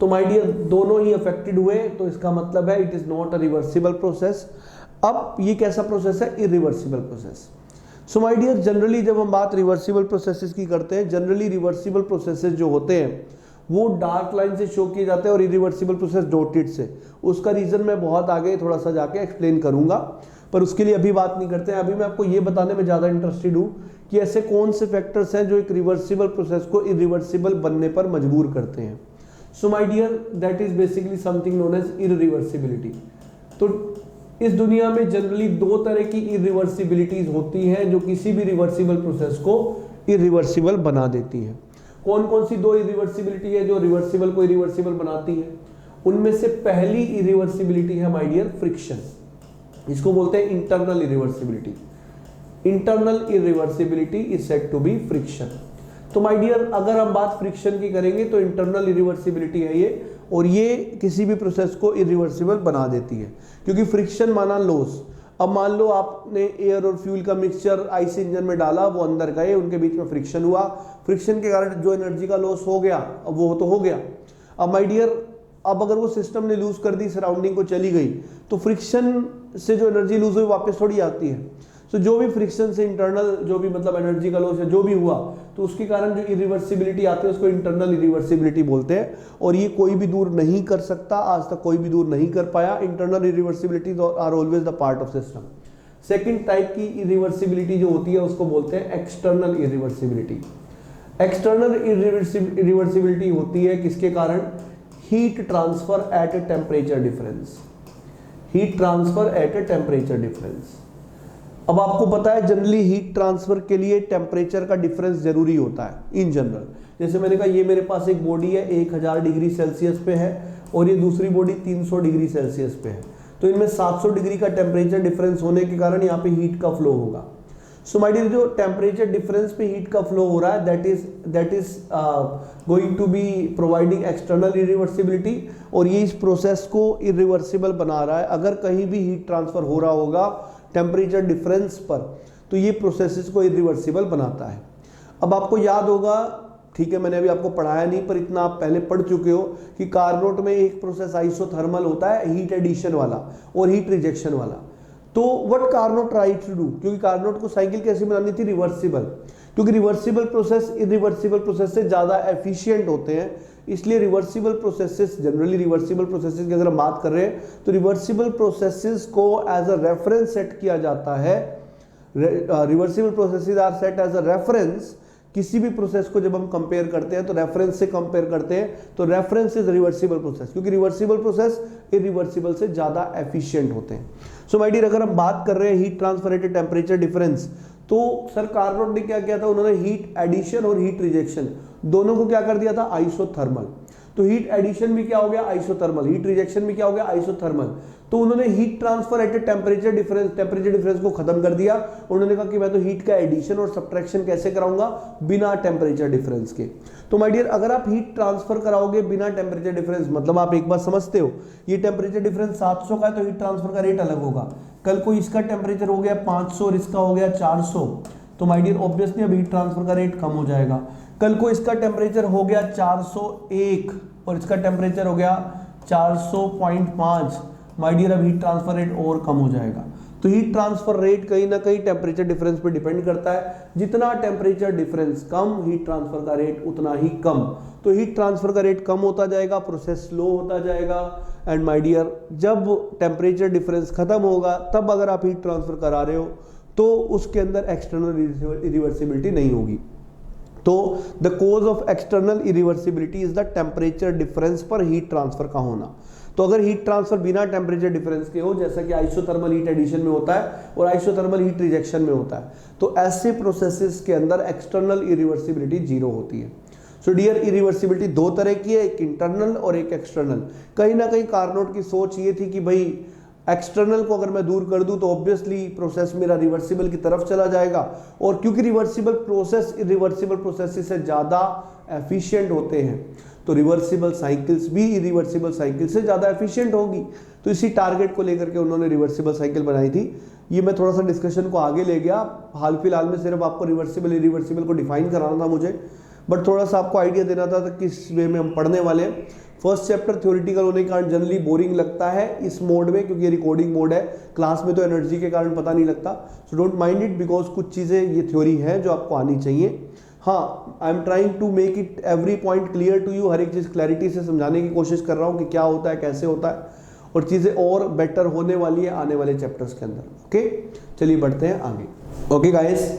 तो माय डियर दोनों ही अफेक्टेड हुए, तो इसका मतलब है it is not a reversible process. अब ये कैसा प्रोसेस है? Irreversible process. So my dear, generally जब हम बात रिवर्सिबल प्रोसेसेस की करते हैं, जनरली रिवर्सिबल प्रोसेसेस जो होते हैं वो डार्क लाइन से शो किए जाते हैं और इरिवर्सिबल प्रोसेस डॉटेड से। उसका रीजन मैं बहुत आगे थोड़ा सा जाके एक्सप्लेन करूंगा, पर उसके लिए अभी बात नहीं करते हैं। अभी मैं आपको ये बताने में ज्यादा इंटरेस्टेड हूँ कि ऐसे कौन से फैक्टर्स हैं जो एक रिवर्सिबल प्रोसेस को इरिवर्सिबल बनने पर मजबूर करते हैं। So my dear, that is basically something known as irreversibility. तो इस दुनिया में जनरली 2 तरह की इरिवर्सिबिलिटीज होती हैं जो किसी भी रिवर्सिबल प्रोसेस को इरिवर्सिबल बना देती हैं। कौन कौन सी 2 इरिवर्सिबिलिटी है जो रिवर्सिबल को इरिवर्सिबल बनाती है? उनमें से पहली इरिवर्सिबिलिटी है माय डियर फ्रिक्शन। इसको बोलते हैं internal irreversibility. Internal irreversibility is said to be friction. तो माय डियर, अगर हम बात फ्रिक्शन की करेंगे तो इंटरनल इरिवर्सिबिलिटी है ये, और ये किसी भी प्रोसेस को इरिवर्सिबल बना देती है, क्योंकि फ्रिक्शन माना लॉस। अब मान लो आपने एयर और फ्यूल का मिक्सचर आईसी इंजन में डाला, वो अंदर गए, उनके बीच में फ्रिक्शन हुआ, फ्रिक्शन के कारण जो एनर्जी का लॉस हो गया अब वो तो हो गया। अब माय डियर, अब अगर वो सिस्टम ने लूज कर दी, सराउंडिंग को चली गई, तो फ्रिक्शन से जो एनर्जी लूज हुई वापस थोड़ी आती है। तो जो भी फ्रिक्शन से इंटरनल जो भी मतलब एनर्जी का लॉस है जो भी हुआ, तो उसके कारण जो इरिवर्सिबिलिटी आती है उसको इंटरनल इरिवर्सिबिलिटी बोलते हैं, और ये कोई भी दूर नहीं कर सकता, आज तक कोई भी दूर नहीं कर पाया। Internal irreversibility are always the part of system. Second type की इरिवर्सिबिलिटी जो होती है उसको बोलते हैं एक्सटर्नल इरिवर्सिबिलिटी। एक्सटर्नल इरिवर्सिबिलिटी होती है किसके कारण? Heat transfer at a temperature difference. Heat transfer at a temperature difference. अब आपको पता है जनरली हीट ट्रांसफर के लिए टेम्परेचर का डिफरेंस जरूरी होता है इन जनरल। जैसे मैंने कहा, ये मेरे पास एक बॉडी है 1000 डिग्री सेल्सियस पे है और ये दूसरी बॉडी 300 डिग्री सेल्सियस पे है, तो इनमें 700 डिग्री का टेम्परेचर डिफरेंस होने के कारण यहाँ पे हीट का फ्लो होगा। सो माय डियर, जो टेम्परेचर डिफरेंस पे हीट का फ्लो हो रहा है that is going to be providing external irreversibility, और ये इस प्रोसेस को इरिवर्सिबल बना रहा है। अगर कहीं भी हीट ट्रांसफर हो रहा होगा टेम्परेचर डिफरेंस पर, तो ये प्रोसेसेस को इरिवर्सिबल बनाता है। अब आपको याद होगा, ठीक है मैंने अभी आपको पढ़ाया नहीं पर इतना आप पहले पढ़ चुके हो कि कार्नोट में एक प्रोसेस आइसोथर्मल होता है, हीट एडिशन वाला और हीट रिजेक्शन वाला। तो what Carnot try to do, क्योंकि कार्नोट को साइकिल कैसी बनानी थी? रिवर्सिबल, क्योंकि रिवर्सिबल प्रोसेस इरिवर्सिबल प्रोसेस से ज्यादा एफिशिएंट होते हैं, इसलिए reversible processes, generally reversible processes की अगर हम बात कर रहे हैं तो रिवर्सिबल प्रोसेसेस को एज अ रेफरेंस सेट किया जाता है। Reversible processes are set as a reference. किसी भी प्रोसेस को जब हम कंपेयर करते हैं तो रेफरेंस से कंपेयर करते हैं, तो रेफरेंस इज रिवर्सिबल प्रोसेस, क्योंकि रिवर्सिबल प्रोसेस इरिवर्सिबल से ज्यादा एफिशिएंट होते हैं। सो माय डियर, अगर हम बात कर रहे हैं heat transfer at temperature difference, तो सर कार्नोट ने क्या किया था? उन्होंने हीट एडिशन और हीट रिजेक्शन दोनों को क्या कर दिया था? आइसोथर्मल। तो हीट एडिशन भी क्या हो गया? आइसोथर्मल। हीट रिजेक्शन भी क्या हो गया? आइसोथर्मल। तो उन्होंने heat transfer at a temperature difference को खत्म कर दिया। उन्होंने कहा कि मैं तो हीट का एडिशन और सब्ट्रैक्शन कैसे कराऊंगा? बिना टेम्परेचर डिफरेंस के। तो माय डियर, अगर आप हीट ट्रांसफर कराओगे बिना टेम्परेचर डिफरेंस, मतलब आप एक बात समझते हो, ये टेम्परेचर डिफरेंस 700 का है तो हीट ट्रांसफर का रेट अलग होगा। कल को इसका टेम्परेचर हो गया 500 और इसका हो गया 400, तो माय डियर ऑब्वियसली अब हीट ट्रांसफर का रेट कम हो जाएगा। कल को इसका टेम्परेचर हो गया 401 और इसका टेम्परेचर हो गया 400.5, माय डियर अब हीट ट्रांसफर रेट और कम हो जाएगा। तो हीट ट्रांसफर रेट कहीं ना कहीं टेम्परेचर डिफरेंस पे डिपेंड करता है। जितना टेम्परेचर डिफरेंस कम, हीट ट्रांसफर का रेट उतना ही कम। तो हीट ट्रांसफर का रेट कम होता जाएगा, प्रोसेस स्लो होता जाएगा। एंड माय डियर, जब टेम्परेचर डिफरेंस खत्म होगा तब अगर आप हीट ट्रांसफर करा रहे हो तो उसके अंदर एक्सटर्नल इरिवर्सिबिलिटी नहीं होगी। तो the cause of external irreversibility is the temperature difference पर हीट ट्रांसफर का होना। तो अगर हीट ट्रांसफर बिना टेम्परेचर डिफरेंस के हो, जैसा कि आइसोथर्मल हीट एडिशन में होता है और आइसोथर्मल हीट रिजेक्शन में होता है, तो ऐसे प्रोसेसेस के अंदर एक्सटर्नल इरिवर्सिबिलिटी जीरो होती है। सो डियर, इरिवर्सिबिलिटी दो तरह की है, एक इंटरनल और एक एक्सटर्नल। कहीं ना कहीं कार्नोट की सोच ये थी कि भाई एक्सटर्नल को अगर मैं दूर कर दूं तो ऑब्वियसली प्रोसेस मेरा रिवर्सिबल की तरफ चला जाएगा, और क्योंकि रिवर्सिबल प्रोसेस इरिवर्सिबल प्रोसेस से ज़्यादा एफिशिएंट होते हैं, तो रिवर्सिबल साइकिल्स भी इरिवर्सिबल साइकिल से ज़्यादा एफिशिएंट होगी। तो इसी टारगेट को लेकर के उन्होंने रिवर्सिबल साइकिल बनाई थी। ये मैं थोड़ा सा डिस्कशन को आगे ले गया, हाल फिलहाल में सिर्फ आपको रिवर्सिबल इरिवर्सिबल को डिफाइन कराना था मुझे, बट थोड़ा सा आपको आइडिया देना था किस वे में हम पढ़ने वाले हैं। फर्स्ट चैप्टर थ्योरेटिकल होने के कारण जनरली बोरिंग लगता है इस मोड में, क्योंकि ये रिकॉर्डिंग मोड है, क्लास में तो एनर्जी के कारण पता नहीं लगता। So don't mind it, because कुछ चीज़ें ये थ्योरी है जो आपको आनी चाहिए। हाँ, I am trying to make it every point clear to you, हर एक चीज़ क्लैरिटी से समझाने की कोशिश कर रहा हूँ कि क्या होता है, कैसे होता है, और चीज़ें और बेटर होने वाली है आने वाले चैप्टर्स के अंदर। ओके, चलिए बढ़ते हैं आगे। Okay guys,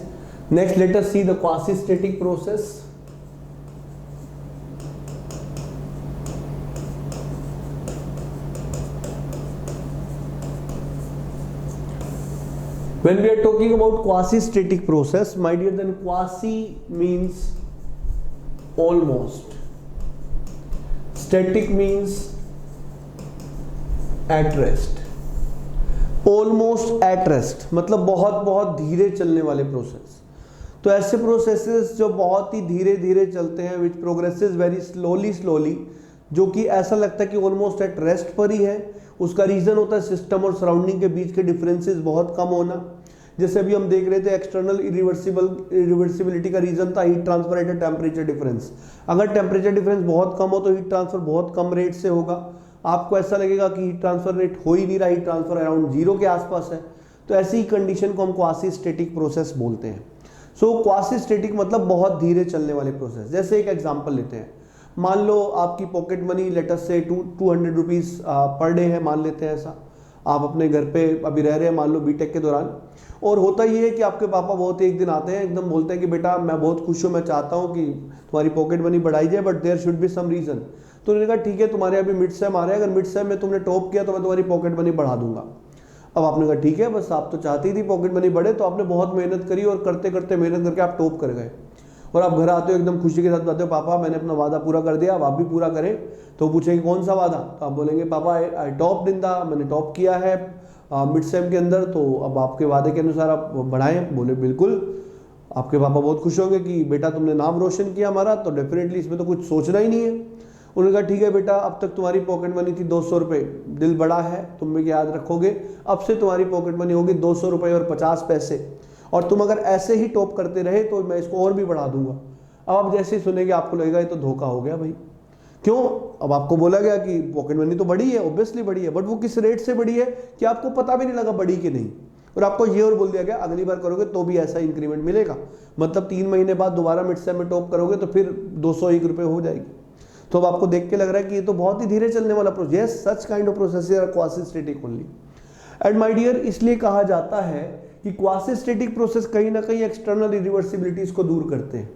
next let us see the quasi static process. When we are talking about quasi-static process, my dear, then quasi means almost, static means at rest, almost at rest मतलब बहुत बहुत धीरे चलने वाले प्रोसेस। तो ऐसे प्रोसेसेस जो बहुत ही धीरे धीरे चलते हैं, विच प्रोग्रेसेस वेरी स्लोली, जो कि ऐसा लगता है कि ऑलमोस्ट एट रेस्ट पर ही है। उसका रीज़न होता है सिस्टम और सराउंडिंग के बीच के डिफरेंसेस बहुत कम होना। जैसे अभी हम देख रहे थे, एक्सटर्नल इरिवर्सिबिलिटी का रीज़न था heat transfer at temperature difference. अगर टेम्परेचर डिफरेंस बहुत कम हो तो हीट ट्रांसफर बहुत कम रेट से होगा। आपको ऐसा लगेगा कि हीट ट्रांसफर रेट हो ही नहीं रहा, हीट ट्रांसफर अराउंड 0 के आसपास है। तो ऐसी ही कंडीशन को हम क्वासी स्टैटिक प्रोसेस बोलते हैं। सो क्वासी स्टैटिक मतलब बहुत धीरे चलने वाले प्रोसेस। जैसे एक एग्जांपल लेते हैं, मान लो आपकी पॉकेट मनी लेटेस्ट से 200 रुपीज़ पर डे है, मान लेते हैं ऐसा। आप अपने घर पे अभी रह रहे हैं, मान लो बीटेक के दौरान, और होता ये है कि आपके पापा बहुत एक दिन आते हैं, एकदम बोलते हैं कि बेटा मैं बहुत खुश हूँ, मैं चाहता हूँ कि तुम्हारी पॉकेट मनी बढ़ाई जाए, but there should be some reason. तो उन्होंने कहा ठीक है, तुम्हारे अभी मिड सेम आ रहा है, अगर मिड सेम में तुमने टॉप किया तो मैं तुम्हारी पॉकेट मनी बढ़ा दूंगा। अब आपने कहा ठीक है, बस आप तो चाहती थी पॉकेट मनी बढ़े, तो आपने बहुत मेहनत करी और करते करते मेहनत करके आप टॉप कर गए, और आप घर आते हो एकदम खुशी के साथ बताते हो पापा मैंने अपना वादा पूरा कर दिया, अब आप भी पूरा करें। तो पूछेंगे कौन सा वादा? तो आप बोलेंगे पापा आई टॉप इन द, मैंने टॉप किया है मिड सेम के अंदर, तो अब आपके वादे के अनुसार आप बढ़ाएं। बोले बिल्कुल। आपके पापा बहुत खुश होंगे कि बेटा तुमने नाम रोशन किया हमारा, तो डेफिनेटली इसमें तो कुछ सोचना ही नहीं है। उन्होंने कहा ठीक है बेटा, अब तक तुम्हारी पॉकेट मनी थी 200 रुपये, दिल बड़ा है, तुम भी याद रखोगे, अब से तुम्हारी पॉकेट मनी होगी 200 रुपये और 50 पैसे, और तुम अगर ऐसे ही टॉप करते रहे तो मैं इसको और भी बढ़ा दूंगा। अब आप जैसे ही सुनेंगे आपको लगेगा ये तो धोखा हो गया भाई। क्यों? अब आपको बोला गया कि पॉकेट मनी तो बढ़ी है, ऑब्वियसली बढ़ी है, बट वो किस रेट से बढ़ी है कि आपको पता भी नहीं लगा बढ़ी कि नहीं, और आपको ये और बोल दिया गया अगली बार करोगे तो भी ऐसा इंक्रीमेंट मिलेगा, मतलब 3 महीने बाद दोबारा मिड सेम में टॉप करोगे तो फिर 201 रुपये हो जाएगी। तो अब आपको देख के लग रहा है कि ये तो बहुत ही धीरे चलने वाला process. Yes, such kind of process are quasi static only. And my dear, इसलिए कहा जाता है कि क्वासी स्टैटिक प्रोसेस कहीं ना कहीं एक्सटर्नल इरिवर्सिबिलिटीज को दूर करते हैं,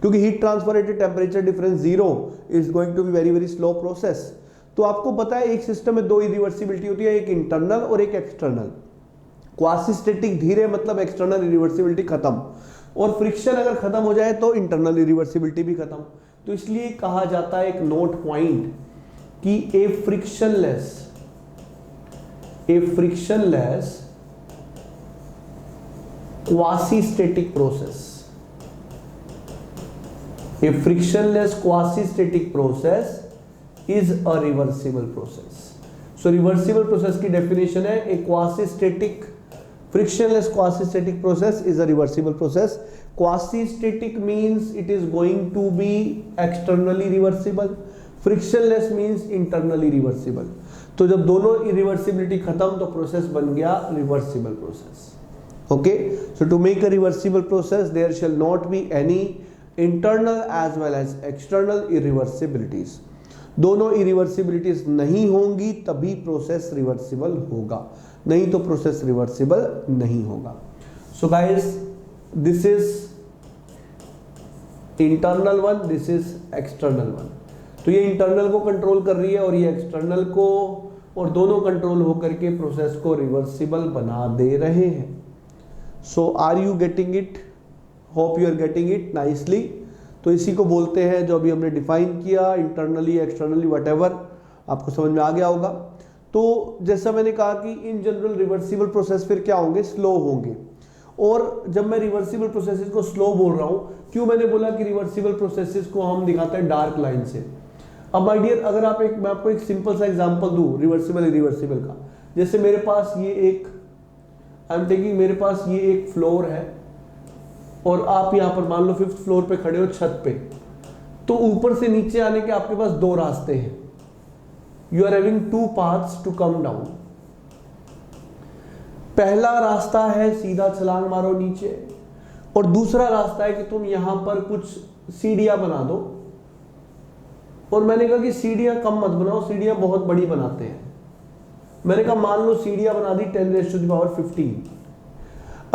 क्योंकि heat transfer at temperature difference 0 is going to be very very slow process. तो आपको पता है एक सिस्टम में 2 इरिवर्सिबिलिटी होती है, एक इंटरनल और एक एक्सटर्नल। क्वासी स्टैटिक धीरे मतलब एक्सटर्नल इरिवर्सिबिलिटी खत्म, और फ्रिक्शन अगर खत्म हो जाए तो इंटरनल इरिवर्सिबिलिटी भी खत्म। तो इसलिए कहा जाता है एक नोट पॉइंट कि a frictionless quasi static process, A frictionless quasi-static process is a reversible process. So reversible process की definition है a quasi-static frictionless quasi-static process is a reversible process. Quasi-static means it is going to be externally reversible. Frictionless means internally reversible. तो जब दोनों irreversibility खत्म तो process बन गया reversible process. Okay? So to make a reversible process there shall not be any internal as well as external irreversibilities. दोनों इरिवर्सिबिलिटीज नहीं होंगी तभी प्रोसेस रिवर्सिबल होगा, नहीं तो प्रोसेस रिवर्सिबल नहीं होगा। So guys, this is internal one, this is external one. तो ये इंटरनल को कंट्रोल कर रही है और ये एक्सटर्नल को, और दोनों कंट्रोल होकर के प्रोसेस को रिवर्सिबल बना दे रहे हैं। So are you getting it? Hope you are getting it nicely. तो इसी को बोलते हैं, जो अभी हमने डिफाइन किया, इंटरनली एक्सटर्नली व्हाटएवर, आपको समझ में आ गया होगा। तो जैसा मैंने कहा कि इन जनरल रिवर्सिबल प्रोसेस फिर क्या होंगे, स्लो होंगे। और जब मैं रिवर्सिबल प्रोसेसेस को स्लो बोल रहा हूँ, क्यों मैंने बोला कि रिवर्सिबल प्रोसेसेस को हम दिखाते हैं डार्क लाइन से। अब माय डियर, अगर मैं आपको एक सिंपल सा एग्जांपल दूं रिवर्सिबल इरिवर्सिबल का, जैसे मेरे पास ये एक मेरे पास ये एक फ्लोर है और आप यहाँ पर मान लो 5th फ्लोर पे खड़े हो छत पे, तो ऊपर से नीचे आने के आपके पास 2 रास्ते हैं। You are having 2 paths to come down. पहला रास्ता है सीधा छलांग मारो नीचे, और दूसरा रास्ता है कि तुम यहां पर कुछ सीढ़ियां बना दो। और मैंने कहा कि सीढ़ियां कम मत बनाओ, सीढ़ियां बहुत बड़ी बनाते हैं। मैंने कहा मान लो सीढ़ियां बना दी 10⁻15।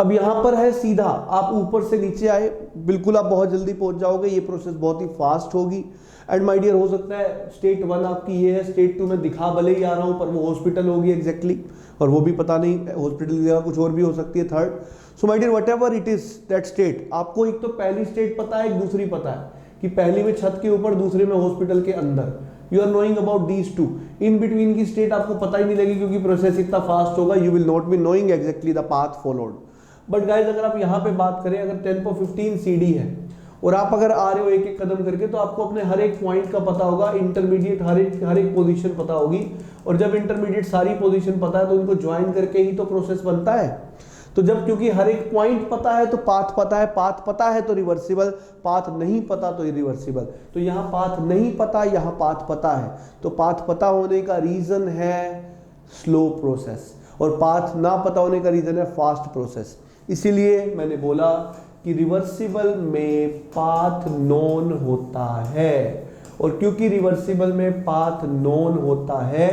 अब यहां पर है सीधा, आप ऊपर से नीचे आए, बिल्कुल आप बहुत जल्दी पहुंच जाओगे, ये प्रोसेस बहुत ही फास्ट होगी। एंड माय डियर, हो सकता है स्टेट 1 आपकी ये है, स्टेट 2 में दिखा भले ही आ रहा हूं पर वो हॉस्पिटल होगी एग्जैक्टली, और वो भी पता नहीं, हॉस्पिटल की जगह कुछ और भी हो सकती है third. So my dear, whatever it is that state, आपको एक तो पहली स्टेट पता है, एक दूसरी पता है कि पहली में छत के ऊपर, दूसरे में हॉस्पिटल के अंदर। You are knowing about these 2। In between की स्टेट आपको पता ही नहीं लगेगी क्योंकि प्रोसेस इतना फास्ट होगा, you will not be knowing exactly the path followed. But guys, अगर आप यहाँ पे बात करें, अगर 10⁻15 सीढ़ी है और आप अगर आ रहे हो एक एक कदम करके, तो आपको अपने हर एक पॉइंट का पता होगा, इंटरमीडिएट हर एक पोजीशन पता होगी। और जब इंटरमीडिएट सारी पोजीशन पता है तो उनको ज्वाइन करके ही तो प्रोसेस बनता है। तो जब क्योंकि हर एक पॉइंट पता है तो पाथ पता है, पाथ पता है तो रिवर्सिबल, पाथ नहीं पता तो इरिवर्सिबल। तो यहाँ पाथ नहीं पता, यहाँ पाथ पता है, तो पाथ पता होने का रीजन है स्लो प्रोसेस, और पाथ ना पता होने का रीजन है फास्ट प्रोसेस। इसीलिए मैंने बोला कि रिवर्सिबल में पाथ नोन होता है, और क्योंकि रिवर्सिबल में पाथ नोन होता है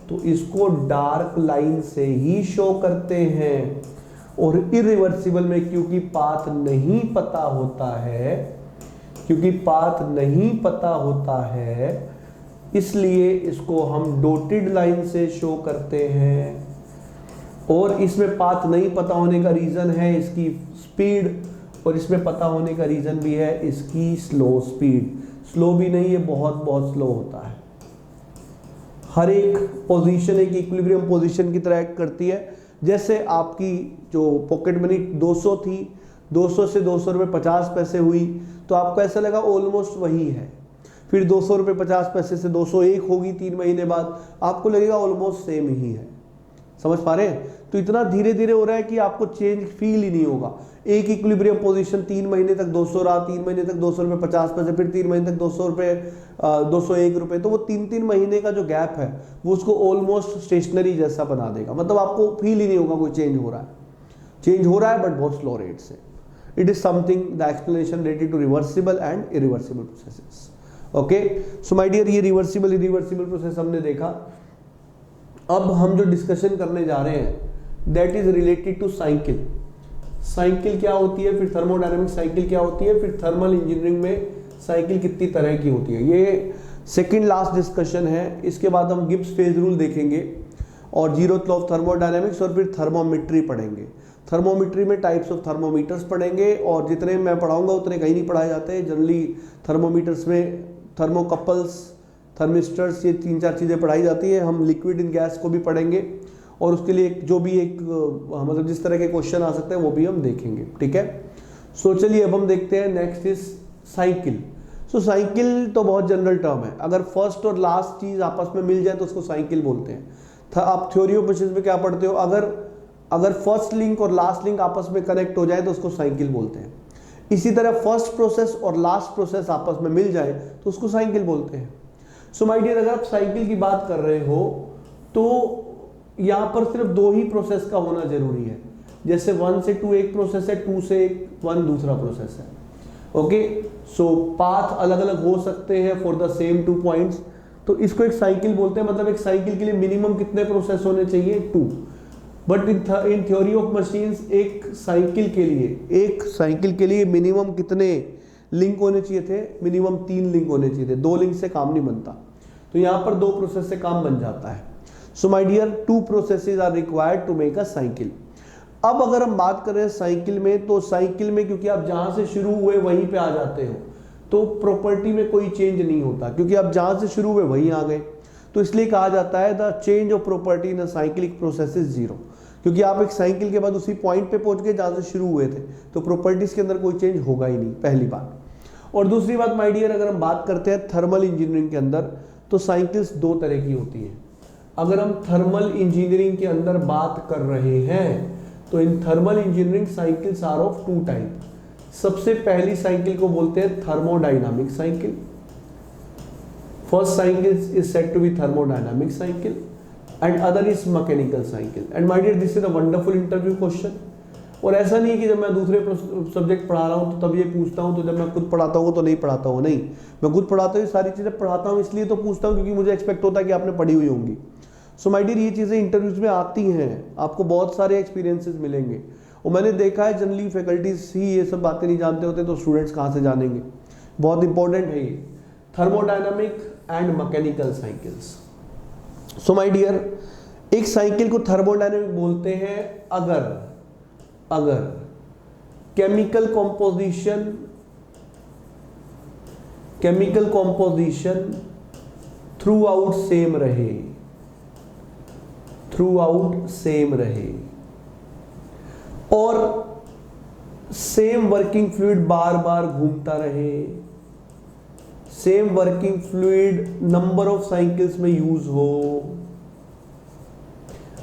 तो इसको डार्क लाइन से ही शो करते हैं। और इरिवर्सिबल में क्योंकि पाथ नहीं पता होता है, क्योंकि पाथ नहीं पता होता है, इसलिए इसको हम डॉटेड लाइन से शो करते हैं। और इसमें पाथ नहीं पता होने का रीजन है इसकी स्पीड, और इसमें पता होने का रीजन भी है इसकी स्लो स्पीड। स्लो भी नहीं, ये बहुत बहुत स्लो होता है। हर एक पोजीशन एक इक्विलिब्रियम पोजीशन की तरह एक्ट करती है। जैसे आपकी जो पॉकेट मनी 200 थी, 200 से 200 रुपये 50 पैसे हुई, तो आपको ऐसा लगा ऑलमोस्ट वही है। फिर 200 रुपये 50 पैसे से 201 होगी 3 महीने बाद, आपको लगेगा ऑलमोस्ट सेम ही है। समझ पा रहे हैं? तो इतना धीरे धीरे हो रहा है कि आपको चेंज फील ही नहीं होगा। एक इक्विलिब्रियम पोजीशन 3 महीने तक 200 रहा, 3 महीने तक 200 रुपये 50 पैसे, फिर 3 महीने तक 200 रुपये 201 रुपये, तो वो 3-3 महीने का जो गैप है वो उसको ऑलमोस्ट स्टेशनरी जैसा बना देगा। मतलब आपको फील ही नहीं होगा कोई चेंज हो रहा है। चेंज हो रहा है बट बहुत स्लो रेट से। It is something the explanation related to reversible and irreversible processes. Okay, so my dear, ये रिवर्सिबल इरिवर्सिबल प्रोसेस हमने देखा। अब हम जो डिस्कशन करने जा रहे हैं that is related to cycle. Cycle क्या होती है, फिर थर्मोडायनेमिक साइकिल क्या होती है, फिर थर्मल इंजीनियरिंग में साइकिल कितनी तरह की होती है। ये सेकंड लास्ट डिस्कशन है। इसके बाद हम गिब्स फेज रूल देखेंगे और 0th लॉ ऑफ थर्मोडायनेमिक्स, और फिर थर्मोमेट्री पढ़ेंगे। थर्मोमेट्री में टाइप्स ऑफ थर्मोमीटर्स पढ़ेंगे, और जितने मैं पढ़ाऊंगा उतने कहीं नहीं पढ़ाए जाते हैं। जनरली थर्मोमीटर्स में थर्मोकपल्स, थर्मिस्टर्स, ये 3-4 चीज़ें पढ़ाई जाती है। हम लिक्विड इन गैस को भी पढ़ेंगे, और उसके लिए जो भी एक मतलब जिस तरह के क्वेश्चन आ सकते हैं वो भी हम देखेंगे। ठीक है, सो चलिए अब हम देखते हैं। Next is cycle. So cycle तो बहुत जनरल टर्म है। अगर फर्स्ट और लास्ट चीज आपस में मिल जाए तो उसको साइकिल बोलते हैं। आप थ्योरी ऑफ मशीन्स में क्या पढ़ते हो, अगर फर्स्ट लिंक और लास्ट लिंक आपस में कनेक्ट हो जाए तो उसको साइकिल बोलते हैं। इसी तरह फर्स्ट प्रोसेस और लास्ट प्रोसेस आपस में मिल जाए तो उसको साइकिल बोलते हैं। सो माय डियर, अगर आप साइकिल की बात कर रहे हो तो यहाँ पर सिर्फ 2 ही प्रोसेस का होना जरूरी है। जैसे 1 से 2 एक प्रोसेस है, 2 से 1 दूसरा प्रोसेस है। ओके, सो पाथ अलग अलग हो सकते हैं फॉर द सेम 2 पॉइंट्स, तो इसको एक साइकिल बोलते हैं। मतलब एक साइकिल के लिए मिनिमम कितने प्रोसेस होने चाहिए, 2। But in theory of machines एक साइकिल के लिए मिनिमम कितने लिंक होने चाहिए थे, मिनिमम 3 लिंक होने चाहिए थे। 2 लिंक से काम नहीं बनता, तो यहाँ पर 2 प्रोसेस से काम बन जाता है। So my dear, 2 processes are required to make a cycle. अब अगर हम बात करें साइकिल में, तो साइकिल में क्योंकि आप जहां से शुरू हुए वहीं पे आ जाते हो, तो प्रॉपर्टी में कोई चेंज नहीं होता, क्योंकि आप जहां से शुरू हुए वहीं आ गए। तो इसलिए कहा जाता है the change of property in a cyclic process is zero, क्योंकि आप एक साइकिल के बाद उसी पॉइंट पे पहुंच गए जहां से शुरू हुए थे, तो प्रॉपर्टीज के अंदर कोई चेंज होगा ही नहीं, पहली बात। और दूसरी बात माय डियर, अगर हम बात करते हैं थर्मल इंजीनियरिंग के अंदर, तो साइकिल्स दो तरह की होती हैं। अगर हम थर्मल इंजीनियरिंग के अंदर बात कर रहे हैं तो in thermal engineering cycles are of two type. सबसे पहली साइकिल को बोलते हैं thermodynamic cycle. First cycle is said to be thermodynamic cycle and other is mechanical cycle. And my dear, this is a wonderful interview question. और ऐसा नहीं कि जब मैं दूसरे सब्जेक्ट पढ़ा रहा हूँ तो तब ये पूछता हूँ, तो जब मैं खुद पढ़ाता हूँ तो नहीं पढ़ाता हूँ। नहीं, मैं खुद पढ़ाता हूँ, सारी चीज़ें पढ़ाता हूँ, इसलिए तो पूछता हूँ क्योंकि मुझे एक्सपेक्ट होता है कि आपने पढ़ी हुई होंगी। सो माय डियर, ये चीज़ें इंटरव्यूज में आती हैं, आपको बहुत सारे एक्सपीरियंसेस मिलेंगे। और मैंने देखा है जनरली फैकल्टीज ही ये सब बातें नहीं जानते होते, तो स्टूडेंट्स कहाँ से जानेंगे। बहुत इंपॉर्टेंट है ये thermodynamic and mechanical cycles. So my dear, एक साइकिल को थर्मोडायनामिक बोलते हैं अगर chemical composition throughout same रहे और सेम वर्किंग फ्लूइड बार बार घूमता रहे, same working fluid number of cycles में यूज हो।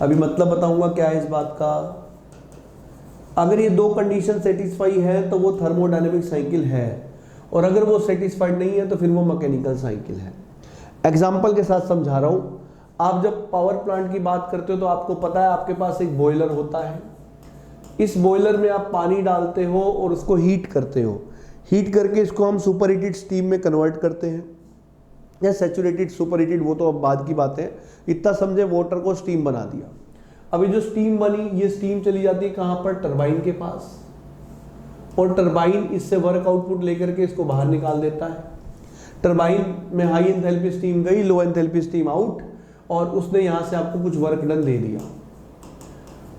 अभी मतलब बताऊंगा क्या है इस बात का। अगर ये दो कंडीशन सेटिस्फाई है तो वो थर्मोडायनेमिक साइकिल है, और अगर वो सेटिस्फाइड नहीं है तो फिर वो मैकेनिकल साइकिल है। एग्जाम्पल के साथ समझा रहा हूं। आप जब पावर प्लांट की बात करते हो तो आपको पता है आपके पास एक बॉयलर होता है। इस बॉयलर में आप पानी डालते हो और उसको हीट करते हो। हीट करके इसको हम सुपर हीटेड स्टीम में कन्वर्ट करते हैं, या सैचुरेटेड सुपर हीटेड, वो तो अब बाद की बात है। इतना समझे, वाटर को स्टीम बना दिया। अभी जो स्टीम बनी, ये स्टीम चली जाती है कहां पर? टरबाइन के पास, और टरबाइन इससे वर्क आउटपुट लेकर के इसको बाहर निकाल देता है। टरबाइन में हाई एंथैल्पी स्टीम गई, लो एंथैल्पी स्टीम आउट, और उसने यहां से आपको कुछ वर्क डन दे दिया।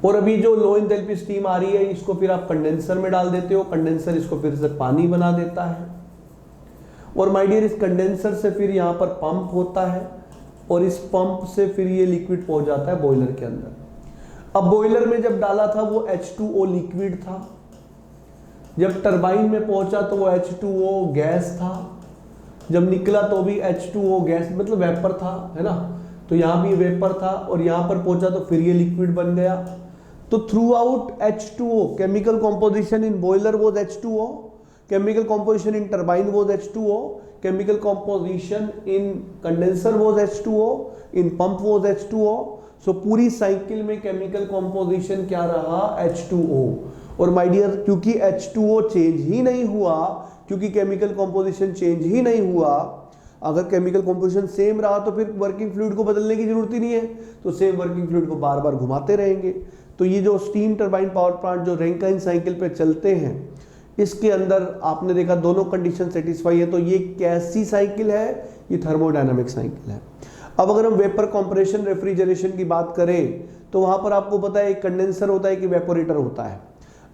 और अभी जो लो एंथैल्पी स्टीम आ रही है, इसको फिर आप कंडेंसर में डाल देते हो। कंडेंसर इसको फिर से पानी बना देता है, और माय डियर, इस कंडेंसर से फिर यहाँ पर पंप होता है, और इस पंप से फिर ये लिक्विड पहुंच जाता है बॉयलर के अंदर। अब बॉयलर में जब डाला था वो H2O लिक्विड था, जब टरबाइन में पहुंचा तो वो H2O गैस था, जब निकला तो भी H2O गैस, मतलब वेपर था, है ना। तो यहाँ भी वेपर था, और यहाँ पर पहुंचा तो फिर ये लिक्विड बन गया। तो through out H2O, chemical composition in boiler was H2O, chemical composition in turbine was H2O, chemical composition in condenser was H2O, in pump was H2O। so पूरी साइकिल में केमिकल कॉम्पोजिशन क्या रहा? H2O। और माय डियर, क्योंकि H2O चेंज ही नहीं हुआ, क्योंकि केमिकल कॉम्पोजिशन चेंज ही नहीं हुआ, अगर केमिकल कॉम्पोजिशन सेम रहा तो फिर वर्किंग फ्लूइड को बदलने की जरूरत ही नहीं है, तो सेम वर्किंग फ्लूइड को बार बार घुमाते रहेंगे। तो ये जो स्टीम टरबाइन पावर प्लांट जो रैंकाइन साइकिल पे चलते हैं, इसके अंदर आपने देखा दोनों कंडीशन सेटिस्फाई है। तो ये कैसी साइकिल है? ये थर्मोडायनामिक साइकिल है। अब अगर हम वेपर कंप्रेशन रेफ्रिजरेशन की बात करें तो वहां पर आपको पता है एक कंडेंसर होता है, एक इवेपोरेटर होता है।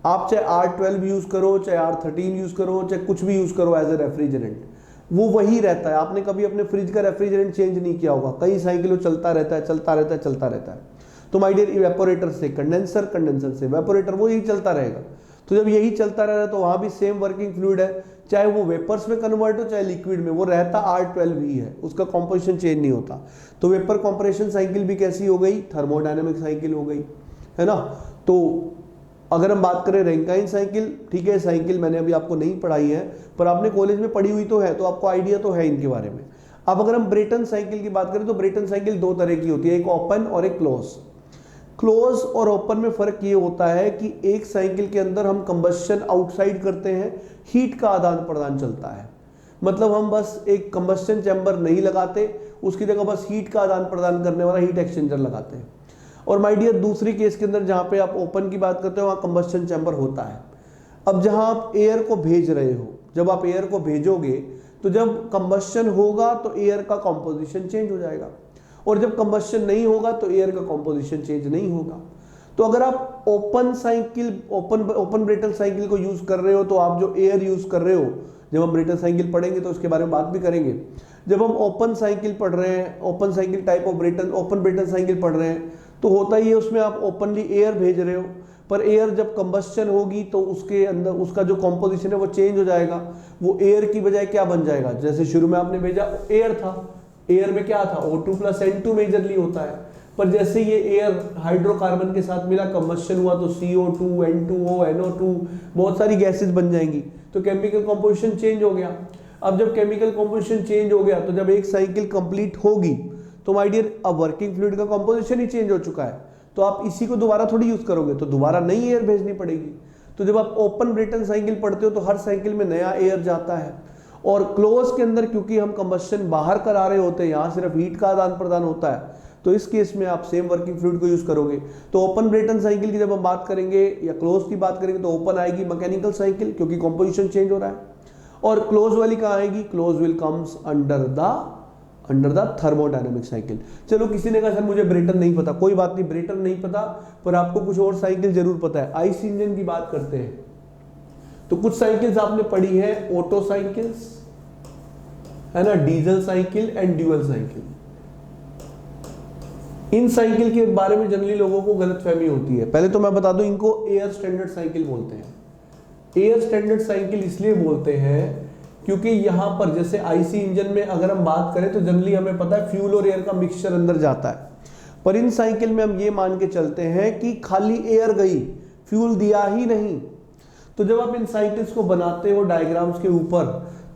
आप चाहे R12 यूज करो, चाहे R13 यूज करो, चाहे कुछ भी यूज करो एज ए रेफ्रिजरेंट, वो वही रहता है। आपने कभी अपने फ्रिज का रेफ्रिजरेंट चेंज नहीं किया होगा, कई साइकिलों चलता रहता है, चलता रहता है, चलता रहता है। तो माय डियर, इवेपोरेटर से कंडेंसर, कंडेंसर से इवेपोरेटर, वो यही चलता रहेगा। तो जब यही चलता रह रहा है तो वहां भी सेम वर्किंग फ्लूइड है, चाहे वो वेपर्स में कन्वर्ट हो चाहे लिक्विड में, वो रहता R12 ही है, उसका कॉम्पोजिशन चेंज नहीं होता। तो वेपर कंप्रेशन साइकिल भी कैसी हो गई? थर्मोडायनामिक साइकिल हो गई, है ना। तो अगर हम बात करें रैंकाइन साइकिल, ठीक है, साइकिल मैंने अभी आपको नहीं पढ़ाई है, पर आपने कॉलेज में पढ़ी हुई तो है, तो आपको आइडिया तो है इनके बारे में। अब अगर हम ब्रेटन साइकिल की बात करें तो ब्रेटन साइकिल दो तरह की होती है, एक ओपन और एक क्लोज। क्लोज और ओपन में फर्क ये होता है कि एक साइकिल के अंदर हम कंबस्शन आउटसाइड करते हैं, हीट का आदान प्रदान चलता है। मतलब हम बस एक कंबस्शन चैम्बर नहीं लगाते, उसकी जगह बस हीट का आदान प्रदान करने वाला हीट एक्सचेंजर लगाते हैं। और माय डियर, दूसरी केस के अंदर जहां पे आप ओपन की बात करते हो वहां कंबस्शन चैम्बर होता है। अब जहां आप एयर को भेज रहे हो, जब आप एयर को भेजोगे तो जब कंबस्शन होगा तो एयर का कॉम्पोजिशन चेंज हो जाएगा, और जब कंबस्शन नहीं होगा तो एयर का कॉम्पोजिशन चेंज नहीं होगा। तो अगर आप open cycle, open Brayton cycle को यूज कर रहे हो तो आप जो एयर यूज कर रहे हो, जब हम ब्रेटन साइकिल पढ़ेंगे तो उसके बारे में बात भी करेंगे। जब हम ओपन साइकिल पढ़ रहे हैं, open cycle type of Brayton, open Brayton cycle पढ़ रहे हैं, तो होता ही है उसमें आप ओपनली एयर भेज रहे हो, पर एयर जब कंबस्शन होगी तो उसके अंदर उसका जो कॉम्पोजिशन है वो चेंज हो जाएगा। वो एयर की बजाय क्या बन जाएगा, जैसे शुरू में आपने भेजा एयर था, एयर में क्या था O2 + N2 मेजरली होता है, पर जैसे ये एयर हाइड्रोकार्बन के साथ मिला, कंबस्शन हुआ तो CO2, N2O, NO2 बहुत सारी गैसेस बन जाएंगी, तो केमिकल कॉम्पोजिशन चेंज हो गया। अब जब केमिकल कॉम्पोजिशन चेंज हो गया तो जब एक साइकिल कंप्लीट होगी तो माय डियर अब वर्किंग फ्लूइड का कॉम्पोजिशन ही चेंज हो चुका है, तो आप इसी को दोबारा थोड़ी यूज करोगे, तो दोबारा नई एयर भेजनी पड़ेगी। तो जब आप ओपन ब्रेटन साइकिल पढ़ते हो तो हर साइकिल में नया एयर जाता है, और क्लोज के अंदर क्योंकि हम कंबस्शन बाहर करा रहे होते हैं, यहाँ सिर्फ हीट का आदान प्रदान होता है, तो इस केस में आप सेम वर्किंग फ्लूइड को यूज करोगे। तो ओपन ब्रेटन साइकिल की जब हम बात करेंगे या क्लोज की बात करेंगे तो ओपन आएगी मैकेनिकल साइकिल क्योंकि कॉम्पोजिशन चेंज हो रहा है, और क्लोज वाली कहाँ आएगी, close will comes under the thermodynamic cycle. चलो किसी ने कहा सर मुझे ब्रेटन नहीं पता, कोई बात नहीं, ब्रेटन नहीं पता पर आपको कुछ और साइकिल जरूर पता है। आईसी इंजन की बात करते हैं तो कुछ साइकिल्स आपने पढ़ी है, ऑटो साइकिल्स है ना, diesel cycle and dual cycle. In cycle के बारे में जनरली लोगों को गलतफहमी होती है। पहले तो मैं बता दूं, इनको एयर स्टैंडर्ड साइकिल बोलते हैं। एयर स्टैंडर्ड साइकिल इसलिए बोलते हैं क्योंकि यहां पर जैसे आईसी इंजन में अगर हम बात करें तो जनरली हमें पता है फ्यूल और एयर का मिक्सचर अंदर जाता है, पर इन साइकिल में हम ये मान के चलते हैं कि खाली एयर गई, फ्यूल दिया ही नहीं। तो जब आप इन साइकिल्स को बनाते हो डायग्राम्स के ऊपर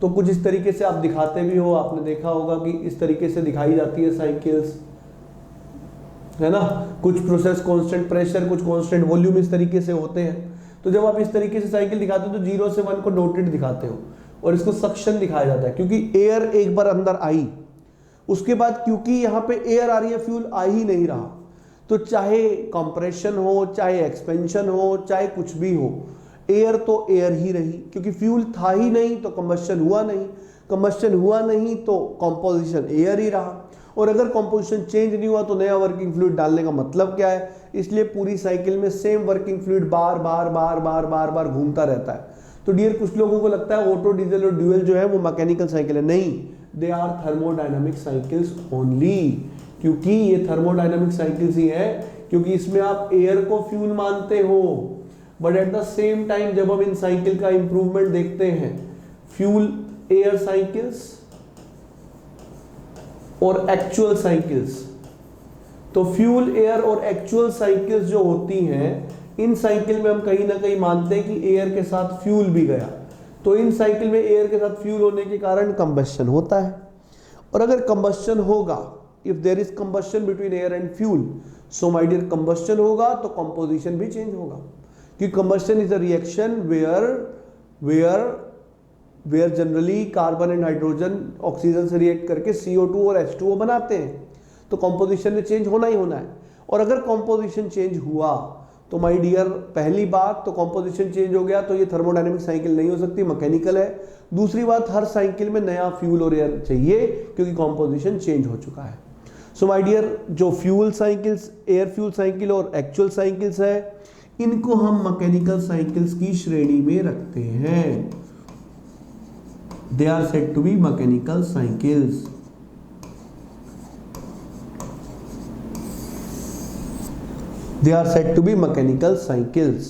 तो कुछ इस तरीके से आप दिखाते भी हो, आपने देखा होगा कि इस तरीके से दिखाई जाती है साइकिल्स, है ना, कुछ प्रोसेस कांस्टेंट प्रेशर, कुछ कांस्टेंट वॉल्यूम, इस तरीके से होते हैं। तो जब आप इस तरीके से साइकिल दिखाते हो तो 0 से 1 को डॉटेड दिखाते हो, और इसको सक्शन दिखाया जाता है क्योंकि एयर एक बार अंदर आई, उसके बाद क्योंकि यहाँ पे एयर आ रही है, फ्यूल आ ही नहीं रहा, तो चाहे कंप्रेशन हो, चाहे एक्सपेंशन हो, चाहे कुछ भी हो, एयर तो एयर ही रही, क्योंकि फ्यूल था ही नहीं तो कंबस्शन हुआ नहीं, कंबस्शन हुआ नहीं तो कॉम्पोजिशन एयर ही रहा, और अगर कॉम्पोजिशन चेंज नहीं हुआ तो नया वर्किंग फ्लूइड डालने का मतलब क्या है। इसलिए पूरी साइकिल में सेम वर्किंग फ्लूइड बार बार बार बार बार बार घूमता रहता है। तो डियर कुछ लोगों को लगता है ऑटो, डीजल और ड्यूअल जो है वो मैकेनिकल साइकिल है, नहीं, they are thermodynamic cycles only, क्योंकि ये थर्मोडायनामिक साइकिल्स ही है क्योंकि इसमें आप एयर को फ्यूल मानते हो, but at the same time जब हम इन साइकिल का इंप्रूवमेंट देखते हैं, फ्यूल एयर साइकिल्स और एक्चुअल साइकिल्स, तो फ्यूल एयर और एक्चुअल साइकिल्स जो होती हैं, इन साइकिल में हम कहीं ना कहीं मानते हैं कि एयर के साथ फ्यूल भी गया, तो इन साइकिल में एयर के साथ फ्यूल होने के कारण कंबस्शन होता है, और अगर कंबस्शन होगा, if there is combustion between air and fuel, so my dear combustion होगा तो कंपोजिशन भी चेंज होगा, क्योंकि combustion is a reaction where generally carbon and hydrogen oxygen से रिएक्ट करके CO2 और H2O बनाते हैं, तो कंपोजिशन में चेंज होना ही होना है। और अगर कंपोजिशन चेंज हुआ तो माय डियर, पहली बात तो कंपोजिशन चेंज हो गया तो ये थर्मोडायनेमिक साइकिल नहीं हो सकती, मैकेनिकल है। दूसरी बात, हर साइकिल में नया फ्यूल और एयर चाहिए क्योंकि कंपोजिशन चेंज हो चुका है। सो माय डियर, जो fuel cycles, air fuel cycle और एक्चुअल साइकिल्स है, इनको हम मैकेनिकल साइकिल्स की श्रेणी में रखते हैं। They are said to be mechanical cycles. They are said to be mechanical cycles.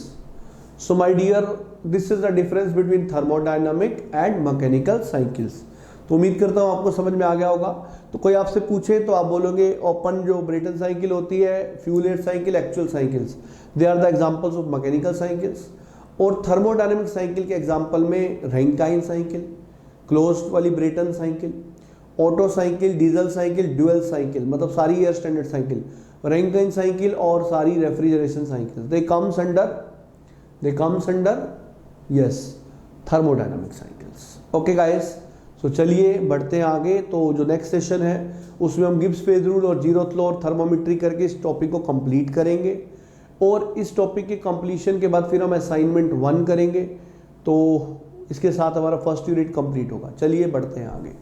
So my dear, this is the difference between thermodynamic and mechanical cycles. तो उम्मीद करता हूँ आपको समझ में आ गया होगा। तो कोई आपसे पूछे तो आप बोलोगे ओपन जो ब्रेटन साइकिल होती है, fuel air cycle, actual cycles, they are the examples of mechanical cycles. और थर्मोडायनेमिक साइकिल के एग्जांपल में रैंकाइन साइकिल, क्लोज्ड वाली Brayton cycle, Otto cycle, Diesel cycle, dual cycle, मतलब सारी air standard cycle, Rankine cycle और सारी refrigeration cycle, they comes under yes thermodynamic cycles. Okay guys, so चलिए बढ़ते हैं आगे। तो जो नेक्स्ट सेशन है उसमें हम गिब्स फेज रूल और जीरोथ लॉ और थर्मोमेट्री करके इस टॉपिक को कंप्लीट करेंगे, और इस टॉपिक के कंप्लीशन के बाद फिर हम असाइनमेंट 1 करेंगे। तो इसके साथ हमारा फर्स्ट यूनिट कंप्लीट होगा। चलिए बढ़ते हैं आगे।